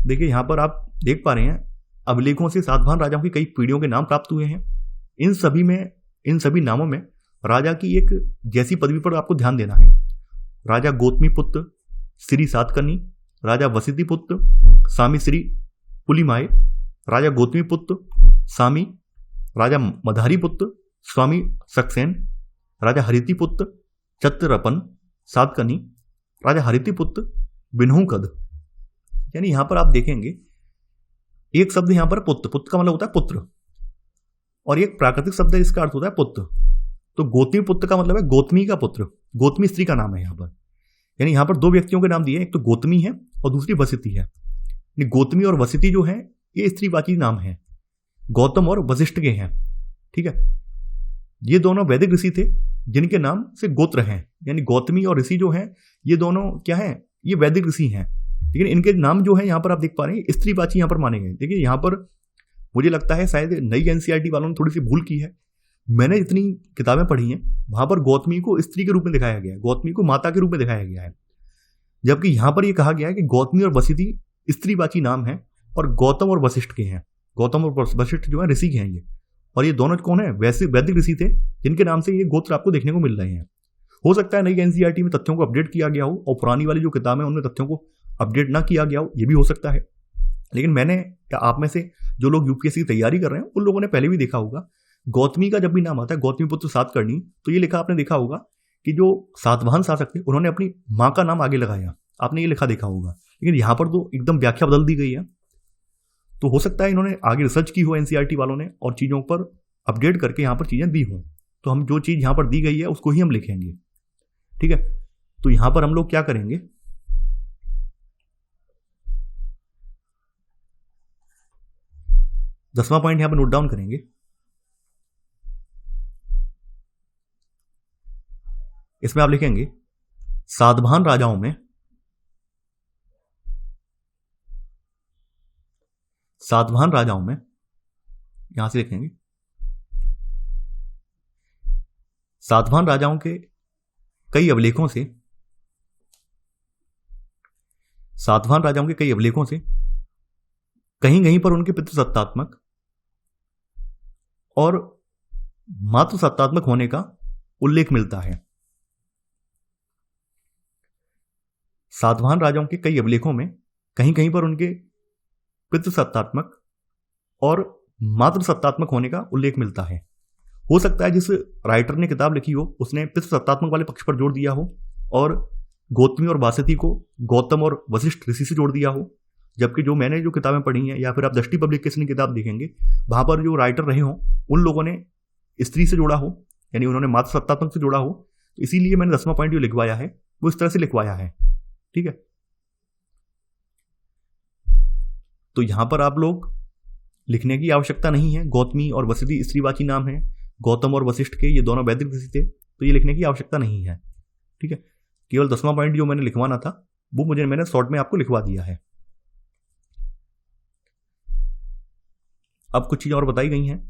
देखिए यहां पर आप देख पा रहे हैं अभिलेखों से सातवाहन राजाओं की कई पीढ़ियों के नाम प्राप्त हुए हैं। इन सभी नामों में राजा की एक जैसी पदवी पर आपको ध्यान देना है। राजा गौतमी पुत्र श्री सातकर्णी, राजा वसिष्ठी पुत्र स्वामी श्री पुलिमाय, राजा गौतमी पुत्र सामी, राजा मधारी पुत्र स्वामी सक्सेन, राजा हरिति पुत्र चत्ररपन सातकनी, राजा हरिति पुत्र बिन्हुकद। यानी यहां पर आप देखेंगे एक शब्द यहां पर पुत्र, पुत्र का मतलब होता है पुत्र, और एक प्राकृतिक शब्द है इसका अर्थ होता है पुत्र। तो गौतमी पुत्र का मतलब है गौतमी का पुत्र, गौतमी स्त्री का नाम है यहां पर। यानी यहां पर दो व्यक्तियों के नाम दिए, एक तो गौतमी है और दूसरी वसिति है। यानी गौतमी और वसिति जो है ये स्त्रीवाची नाम है, गौतम और वशिष्ठ के हैं। ठीक है, ये दोनों वैदिक ऋषि थे जिनके नाम से गोत्र हैं। यानी गौतमी और ऋषि जो हैं ये दोनों क्या है, ये वैदिक ऋषि हैं, लेकिन इनके नाम जो है यहाँ पर आप देख पा रहे हैं स्त्रीवाची यहाँ पर माने गए। देखिए यहाँ पर मुझे लगता है शायद नई एनसीईआरटी वालों ने थोड़ी सी भूल की है। मैंने जितनी किताबें पढ़ी हैं वहां पर गौतमी को स्त्री के रूप में दिखाया गया है, गौतमी को माता के रूप में दिखाया गया है, जबकि यहां पर यह कहा गया है कि गौतमी और वसिति स्त्रीवाची नाम है और गौतम और वशिष्ठ के हैं। गौतम और वशिष्ठ जो है ऋषि के हैं ये, और ये दोनों कौन है, वैसे वैदिक ऋषि थे जिनके नाम से ये गोत्र आपको देखने को मिल रहे हैं। हो सकता है नई एनसीईआरटी में तथ्यों को अपडेट किया गया हो और पुरानी वाली जो किताबें उनमें तथ्यों को अपडेट ना किया गया हो, ये भी हो सकता है। लेकिन मैंने या आप में से जो लोग यूपीएससी की तैयारी कर रहे हैं उन लोगों ने पहले भी देखा होगा, गौतमी का जब भी नाम आता है गौतमी पुत्र सातकर्णी, तो ये लिखा आपने देखा होगा कि जो सातवाहन शासक थे उन्होंने अपनी माँ का नाम आगे लगाया, आपने ये लिखा देखा होगा। लेकिन यहाँ पर तो एकदम व्याख्या बदल दी गई है। तो हो सकता है इन्होंने आगे रिसर्च की हो एनसीईआरटी वालों ने और चीज़ों पर अपडेट करके यहाँ पर चीज़ें दी हों, तो हम जो चीज़ यहाँ पर दी गई है उसको ही हम लिखेंगे। ठीक है, तो यहाँ पर हम लोग क्या करेंगे, दसवां पॉइंट यहाँ पर नोट डाउन करेंगे। इसमें आप लिखेंगे सातवाहन राजाओं में, सातवाहन राजाओं में, यहां से लिखेंगे सातवाहन राजाओं के कई अभिलेखों से, सातवाहन राजाओं के कई अभिलेखों से कहीं कहीं पर उनके पितृसत्तात्मक और मातृसत्तात्मक होने का उल्लेख मिलता है। सातवाहन राजाओं के कई अभिलेखों में कहीं कहीं पर उनके पितृसत्तात्मक और मातृसत्तात्मक होने का उल्लेख मिलता है। हो सकता है जिस राइटर ने किताब लिखी हो उसने पितृसत्तात्मक वाले पक्ष पर जोर दिया हो और गौतमी और वासती को गौतम और वशिष्ठ ऋषि से जोड़ दिया हो, जबकि जो मैंने जो किताबें पढ़ी हैं या फिर आप दृष्टि पब्लिकेशन की किताब देखेंगे वहां पर जो राइटर रहे हों उन लोगों ने स्त्री से जोड़ा हो, यानी उन्होंने मातृसत्तात्मक से जोड़ा हो। तो इसीलिए मैंने 10वां पॉइंट जो लिखवाया है वो इस तरह से लिखवाया है। ठीक है, तो यहां पर आप लोग लिखने की आवश्यकता नहीं है, गौतमी और वसिष्ठ स्त्रीवाची नाम है, गौतम और वशिष्ठ के ये दोनों वैदिक ऋषि थे, तो ये लिखने की आवश्यकता नहीं है। ठीक है, केवल 10वां पॉइंट जो मैंने लिखवाना था वो मैंने शॉर्ट में आपको लिखवा दिया है। अब कुछ चीजें और बताई गई हैं।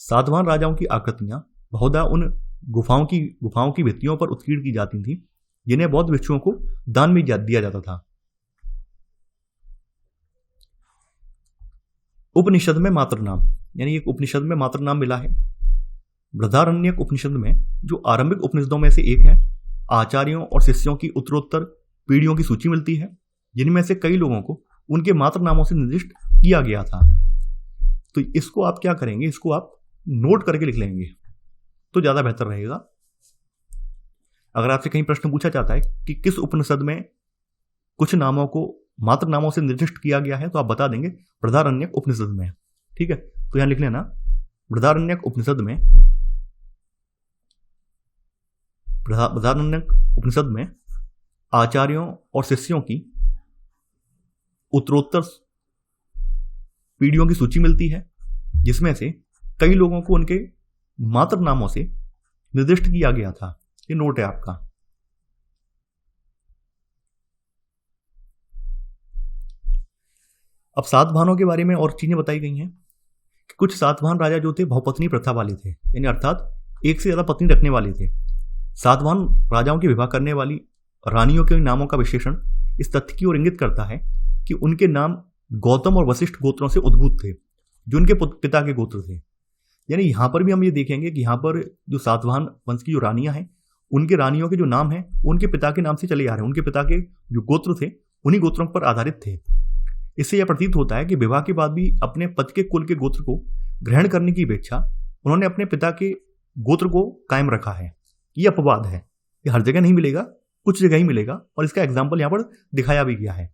सातवाहन राजाओं की आकृतियां बहुधा उन गुफाओं की भित्तियों पर उत्कीर्ण की जाती थी जिन्हें बौद्ध भिक्षुओं को दान में दिया जाता था। उपनिषद में मात्र नाम, यानी एक उपनिषद में मात्र नाम मिला है। बृहदारण्यक उपनिषद में जो आरंभिक उपनिषदों में से एक है, आचार्यों और शिष्यों की उत्तरोत्तर पीढ़ियों की सूची मिलती है जिनमें से कई लोगों को उनके मात्र नामों से निर्दिष्ट किया गया था। तो इसको आप क्या करेंगे, इसको आप नोट करके लिख लेंगे तो ज्यादा बेहतर रहेगा। अगर आपसे कहीं प्रश्न पूछा जाता है कि किस उपनिषद में कुछ नामों को मात्र नामों से निर्दिष्ट किया गया है, तो आप बता देंगे बृहदारण्यक उपनिषद में। ठीक है, तो यहां लिख लेना बृहदारण्यक उपनिषद में आचार्यों और शिष्यों की उत्तरोत्तर पीढ़ियों की सूची मिलती है जिसमें से कई लोगों को उनके मात्र नामों से निर्दिष्ट किया गया था। ये नोट है आपका। अब सातवाहनों के बारे में और चीजें बताई गई हैं कि कुछ सातवाहन राजा जो थे बहुपत्नी प्रथा वाले थे, यानी अर्थात एक से ज्यादा पत्नी रखने वाले थे। सातवाहन राजाओं के विवाह करने वाली रानियों के नामों का विशेषण इस तथ्य की ओर इंगित करता है कि उनके नाम गौतम और वशिष्ठ गोत्रों से उद्भूत थे जो उनके पिता के गोत्र थे। यानी यहां पर भी हम ये देखेंगे कि यहां पर जो सातवाहन वंश की जो रानियां हैं उनके रानियों के जो नाम हैं उनके पिता के नाम से चले आ रहे हैं, उनके पिता के जो गोत्र थे उन्हीं गोत्रों पर आधारित थे। इससे यह प्रतीत होता है कि विवाह के बाद भी अपने पति के कुल के गोत्र को ग्रहण करने की अपेक्षा उन्होंने अपने पिता के गोत्र को कायम रखा है। ये अपवाद है, ये हर जगह नहीं मिलेगा, कुछ जगह ही मिलेगा, और इसका एग्जाम्पल यहाँ पर दिखाया भी गया है।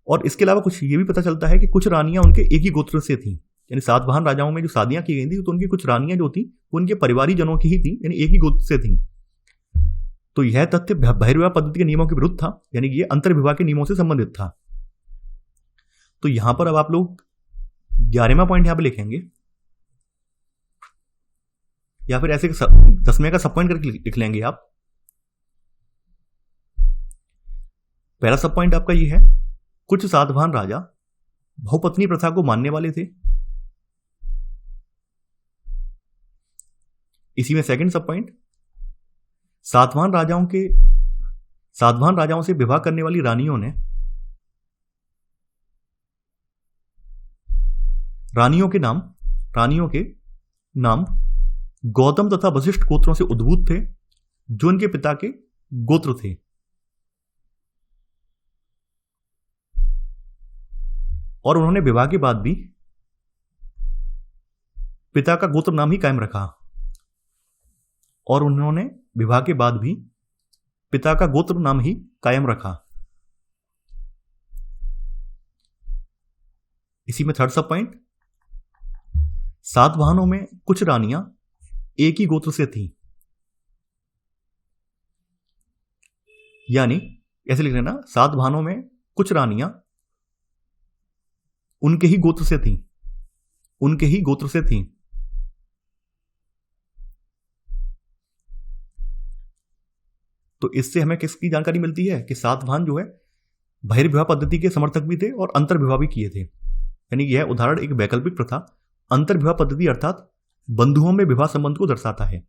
और इसके अलावा कुछ ये भी पता चलता है कि कुछ रानियां उनके एक ही गोत्र से थीं, यानी सातवाहन राजाओं में जो शादियां की गई थी तो उनकी कुछ रानियां जो थी वो उनके परिवारी जनों की ही थी, यानी एक ही गोत्र से थी। तो यह तथ्य बहिर्विवाह पद्धति के नियमों के विरुद्ध था, यानी कि यह अंतर्विवाह के नियमों से संबंधित था। तो यहां पर अब आप लोग 11वां पॉइंट यहां पर लिखेंगे, या फिर ऐसे 10वें का सब पॉइंट करके लिख लेंगे आप। पहला सब पॉइंट आपका ये है, कुछ सातवाहन राजा बहुपत्नी प्रथा को मानने वाले थे। इसी में सेकंड सब पॉइंट, सातवाहन राजाओं से विवाह करने वाली रानियों के नाम गौतम तथा वशिष्ठ गोत्रों से उद्भूत थे, जो उनके पिता के गोत्र थे। और उन्होंने विवाह के बाद भी पिता का गोत्र नाम ही कायम रखा। इसी में थर्ड सब पॉइंट, सातवाहनों में कुछ रानियां एक ही गोत्र से थीं, यानी ऐसे लिख लेना, सातवाहनों में कुछ रानियां उनके ही गोत्र से थीं। तो इससे हमें किसकी जानकारी मिलती है कि सातवाहन जो है बहिर्विवाह पद्धति के समर्थक भी थे और अंतर्विवाह भी किए थे। यानी यह उदाहरण एक वैकल्पिक प्रथा अंतर्विवाह पद्धति अर्थात बंधुओं में विवाह संबंध को दर्शाता है।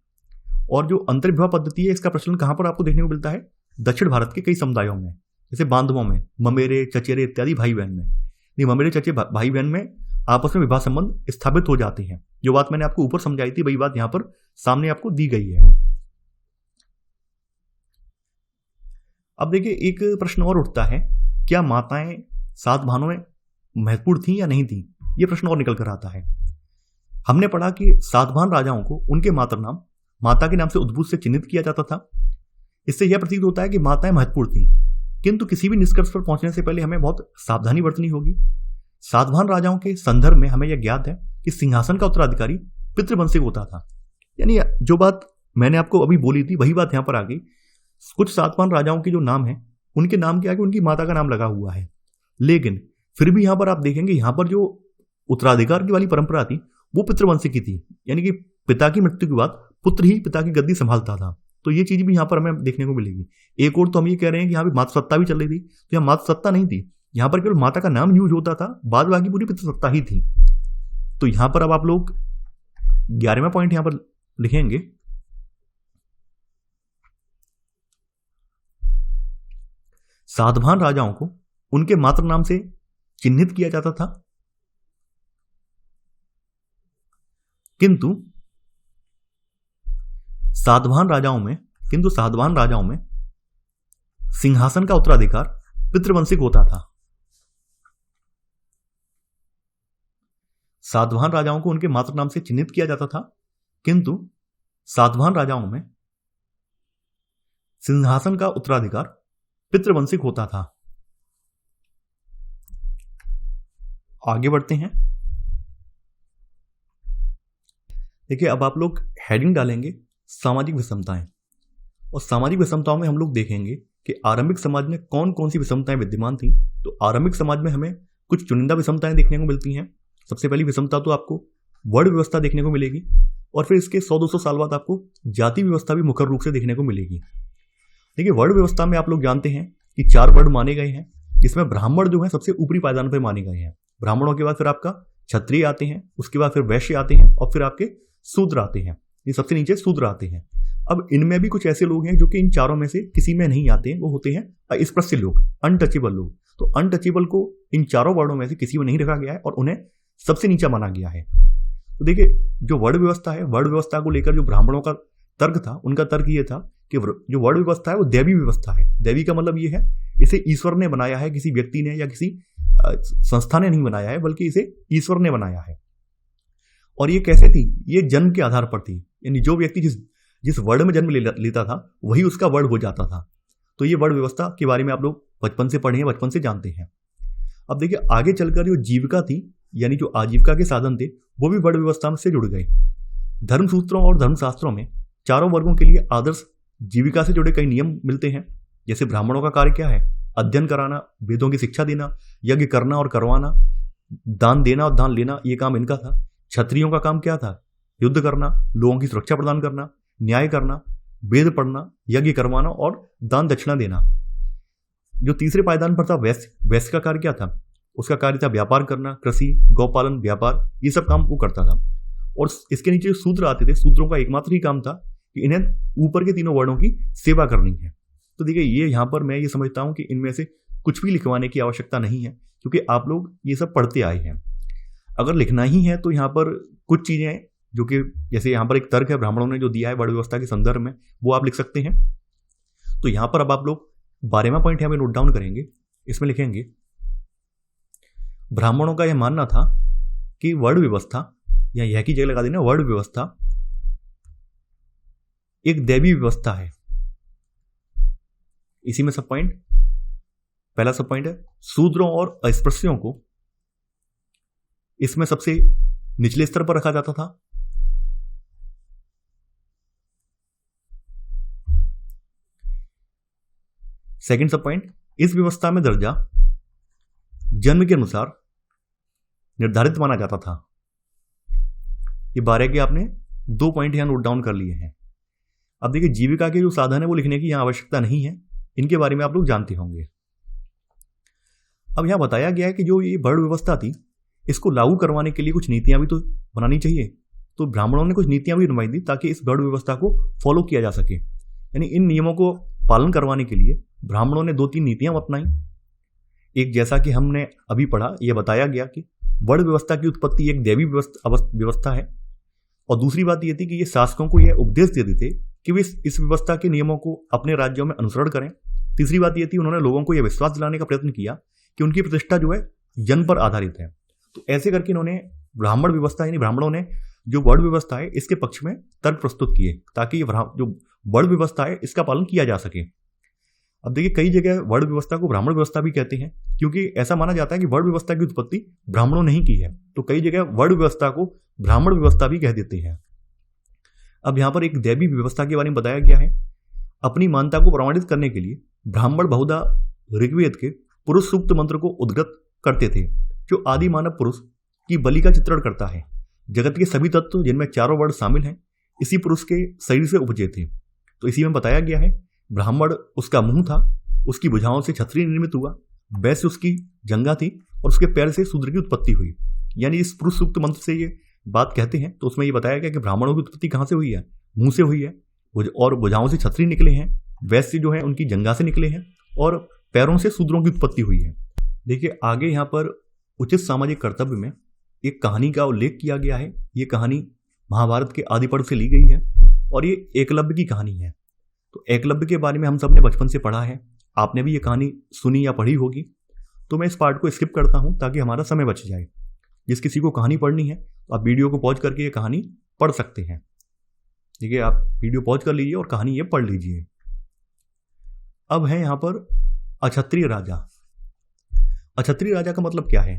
और जो अंतर्विवाह पद्धति है इसका प्रचलन कहां पर आपको देखने को मिलता है? दक्षिण भारत के कई समुदायों में, जैसे बांधवों में, ममेरे, चचेरे इत्यादि भाई बहन में। ये ममेरे चचे भाई बहन में आपस में विवाह संबंध स्थापित हो जाते हैं। जो बात मैंने आपको ऊपर समझाई थी वही बात यहां पर सामने आपको दी गई है। अब देखिए, एक प्रश्न और उठता है, क्या माताएं सातवाहनों में महत्वपूर्ण थी या नहीं थी? यह प्रश्न और निकल कर आता है। हमने पढ़ा कि सातवाहन राजाओं को उनके माता के नाम से उद्भूत से चिन्हित किया जाता था। इससे यह प्रतीत होता है कि माताएं महत्वपूर्ण थी, किंतु किसी भी निष्कर्ष पर पहुंचने से पहले हमें बहुत सावधानी बरतनी होगी। सातवाहन राजाओं के संदर्भ में हमें यह ज्ञात है कि सिंहासन का उत्तराधिकारी पितृवंशी होता था। यानी जो बात मैंने आपको अभी बोली थी वही बात यहां पर आ गई। कुछ सातवाहन राजाओं के जो नाम है उनके नाम के आगे उनकी माता का नाम लगा हुआ है, लेकिन फिर भी यहां पर आप देखेंगे यहां पर जो उत्तराधिकार की वाली परंपरा थी वो पितृवंशी की थी, यानी कि पिता की मृत्यु के बाद पुत्र ही पिता की गद्दी संभालता था। तो ये चीज भी यहां पर हमें देखने को मिलेगी। एक और तो हम ये कह रहे हैं कि यहाँ पे मातृसत्ता भी चल रही थी, तो यहाँ मातृसत्ता नहीं थी, यहाँ पर केवल माता का नाम यूज होता था, बाद बाकी पूरी पितृसत्ता ही थी। तो यहां पर अब आप लोग 11वां पॉइंट यहां पर लिखेंगे, सातवाहन राजाओं को उनके मातृ नाम से चिन्हित किया जाता था, किंतु सातवाहन राजाओं में सिंहासन का उत्तराधिकार पितृवंशिक होता था। सातवाहन राजाओं को उनके मातृ नाम से चिन्हित किया जाता था, किंतु सातवाहन राजाओं में सिंहासन का उत्तराधिकार पितृवंशिक होता था। आगे बढ़ते हैं। देखिए, अब आप लोग हेडिंग डालेंगे सामाजिक विषमताएं, और सामाजिक विषमताओं में हम लोग देखेंगे कि आरंभिक समाज में कौन कौन सी विषमताएं विद्यमान थी। तो आरंभिक समाज में हमें कुछ चुनिंदा विषमताएं देखने को मिलती हैं। सबसे पहली विषमता तो आपको वर्ण व्यवस्था देखने को मिलेगी, और फिर इसके 100-200 साल बाद आपको जाति व्यवस्था भी मुख्य रूप से देखने को मिलेगी। देखिए, वर्ण व्यवस्था में आप लोग जानते हैं कि 4 वर्ण माने गए हैं, जिसमें ब्राह्मण जो है सबसे ऊपरी पायदान पर माने गए हैं। ब्राह्मणों के बाद फिर आपका क्षत्रिय आते हैं, उसके बाद फिर वैश्य आते हैं, और फिर आपके शूद्र आते हैं। ये सबसे नीचे शूद्र आते हैं। अब इनमें भी कुछ ऐसे लोग हैं जो कि इन चारों में से किसी में नहीं आते हैं, वो होते हैं अस्पृश्य लोग, अनटचेबल लोग। तो अनटचेबल को इन चारों वर्णों में से किसी में नहीं रखा गया है और उन्हें सबसे नीचा माना गया है। तो देखिए, जो वर्ण व्यवस्था है, वर्ण व्यवस्था को लेकर जो ब्राह्मणों का तर्क था, उनका तर्क ये था कि जो वर्ण व्यवस्था है वो दैवी व्यवस्था है। दैवी का मतलब ये है, इसे ईश्वर ने बनाया है, किसी व्यक्ति ने या किसी संस्था ने नहीं बनाया है, बल्कि इसे ईश्वर ने बनाया है। और ये कैसे थी? ये जन्म के आधार पर थी, यानी जो व्यक्ति जिस वर्ण में जन्म लेता था वही उसका वर्ण हो जाता था। तो ये वर्ण व्यवस्था के बारे में आप लोग बचपन से पढ़े हैं, बचपन से जानते हैं। अब देखिए आगे चलकर जो जीविका थी, यानी जो आजीविका के साधन थे, वो भी वर्ण व्यवस्था से जुड़ गए। धर्मसूत्रों और धर्मशास्त्रों में चारों वर्गों के लिए आदर्श जीविका से जुड़े कई नियम मिलते हैं। जैसे ब्राह्मणों का कार्य क्या है? अध्ययन कराना, वेदों की शिक्षा देना, यज्ञ करना और करवाना, दान देना और दान लेना, ये काम इनका था। क्षत्रियों का काम क्या था? युद्ध करना, लोगों की सुरक्षा प्रदान करना, न्याय करना, वेद पढ़ना, यज्ञ करवाना और दान दक्षिणा देना। जो तीसरे पायदान पर था वैश्य का कार्य क्या था? उसका कार्य था व्यापार करना, कृषि, गौपालन, व्यापार, ये सब काम वो करता था। और इसके नीचे जो सूत्र आते थे, सूत्रों का एकमात्र ही काम था कि इन्हें ऊपर के तीनों वर्णों की सेवा करनी है। तो देखिए ये यहाँ पर मैं ये समझता हूँ कि इनमें से कुछ भी लिखवाने की आवश्यकता नहीं है, क्योंकि आप लोग ये सब पढ़ते आए हैं। अगर लिखना ही है तो यहाँ पर कुछ चीज़ें जो कि जैसे यहाँ पर एक तर्क है ब्राह्मणों ने जो दिया है वर्ण व्यवस्था के संदर्भ में, वो आप लिख सकते हैं। तो यहाँ पर अब आप लोग 12वां पॉइंट यहाँ पे नोट डाउन करेंगे। इसमें लिखेंगे ब्राह्मणों का यह मानना था कि वर्ण व्यवस्था, या यह की जगह लगा देना वर्ण व्यवस्था, एक दैवी व्यवस्था है। इसी में सब पॉइंट, पहला सब पॉइंट है शूद्रों और अस्पृश्यों को इसमें सबसे निचले स्तर पर रखा जाता था। सेकंड सब पॉइंट, इस व्यवस्था में दर्जा जन्म के अनुसार निर्धारित माना जाता था। ये 12 के आपने 2 पॉइंट यहां नोट डाउन कर लिए हैं। अब देखिए जीविका के जो साधन है वो लिखने की यहां आवश्यकता नहीं है, इनके बारे में आप लोग जानते होंगे। अब यहां बताया गया है कि जो ये वर्ण व्यवस्था थी, इसको लागू करवाने के लिए कुछ नीतियां भी तो बनानी चाहिए। तो ब्राह्मणों ने कुछ नीतियां भी बनवाई दी ताकि इस वर्ण व्यवस्था को फॉलो किया जा सके। यानी इन नियमों को पालन करवाने के लिए ब्राह्मणों ने 2-3 नीतियां अपनाई। एक, जैसा कि हमने अभी पढ़ा, यह बताया गया कि वर्ण व्यवस्था की उत्पत्ति एक दैवी व्यवस्था है। और दूसरी बात यह थी कि ये शासकों को यह उपदेश देते थे कि वे इस व्यवस्था के नियमों को अपने राज्यों में अनुसरण करें। तीसरी बात यह थी, उन्होंने लोगों को यह विश्वास दिलाने का प्रयत्न किया कि उनकी प्रतिष्ठा जो है जन्म पर आधारित है। तो ऐसे करके इन्होंने ब्राह्मण व्यवस्था, यानी ब्राह्मणों ने जो वर्ण व्यवस्था है इसके पक्ष में तर्क प्रस्तुत किए ताकि ये जो वर्ण व्यवस्था है इसका पालन किया जा सके। अब देखिए कई जगह वर्ण व्यवस्था को ब्राह्मण व्यवस्था भी कहते हैं, क्योंकि ऐसा माना जाता है कि वर्ण व्यवस्था की उत्पत्ति ब्राह्मणों ने ही की है। तो कई जगह वर्ण व्यवस्था को ब्राह्मण व्यवस्था भी कह देते हैं। अब यहाँ पर एक दैवी व्यवस्था के बारे में बताया गया है। अपनी मान्यता को प्रमाणित करने के लिए ब्राह्मण बहुधा ऋग्वेद के पुरुष सूक्त मंत्र को उद्धृत करते थे, जो आदि मानव पुरुष की बलि का चित्रण करता है। जगत के सभी तत्व जिनमें चारों वर्ण शामिल हैं इसी पुरुष के शरीर से उपजे थे। तो इसी में बताया गया है ब्राह्मण उसका मुंह था, उसकी भुजाओं से क्षत्रिय निर्मित हुआ, वैश्य उसकी जंघा थी और उसके पैर से शूद्र की उत्पत्ति हुई। यानी इस पुरुष सूक्त मंत्र से ये बात कहते हैं तो उसमें ये बताया गया कि ब्राह्मणों की उत्पत्ति कहाँ से हुई है? मुंह से हुई है, और भुजाओं से क्षत्रिय निकले हैं, वैश्य जो है उनकी जंघा से निकले हैं और पैरों से शूद्रों की उत्पत्ति हुई है। देखिए आगे यहाँ पर उचित सामाजिक कर्तव्य में एक कहानी का उल्लेख किया गया है। ये कहानी महाभारत के आदि पर्व से ली गई है और ये एकलव्य की कहानी है। तो एकलव्य के बारे में हम सब ने बचपन से पढ़ा है, आपने भी ये कहानी सुनी या पढ़ी होगी। तो मैं इस पार्ट को स्किप करता हूँ ताकि हमारा समय बच जाए। जिस किसी को कहानी पढ़नी है तो आप वीडियो को पॉज करके ये कहानी पढ़ सकते हैं। ठीक है, आप वीडियो पॉज कर लीजिए और कहानी ये पढ़ लीजिए। अब है यहाँ पर अक्षत्रिय राजा। अक्षत्रिय राजा का मतलब क्या है?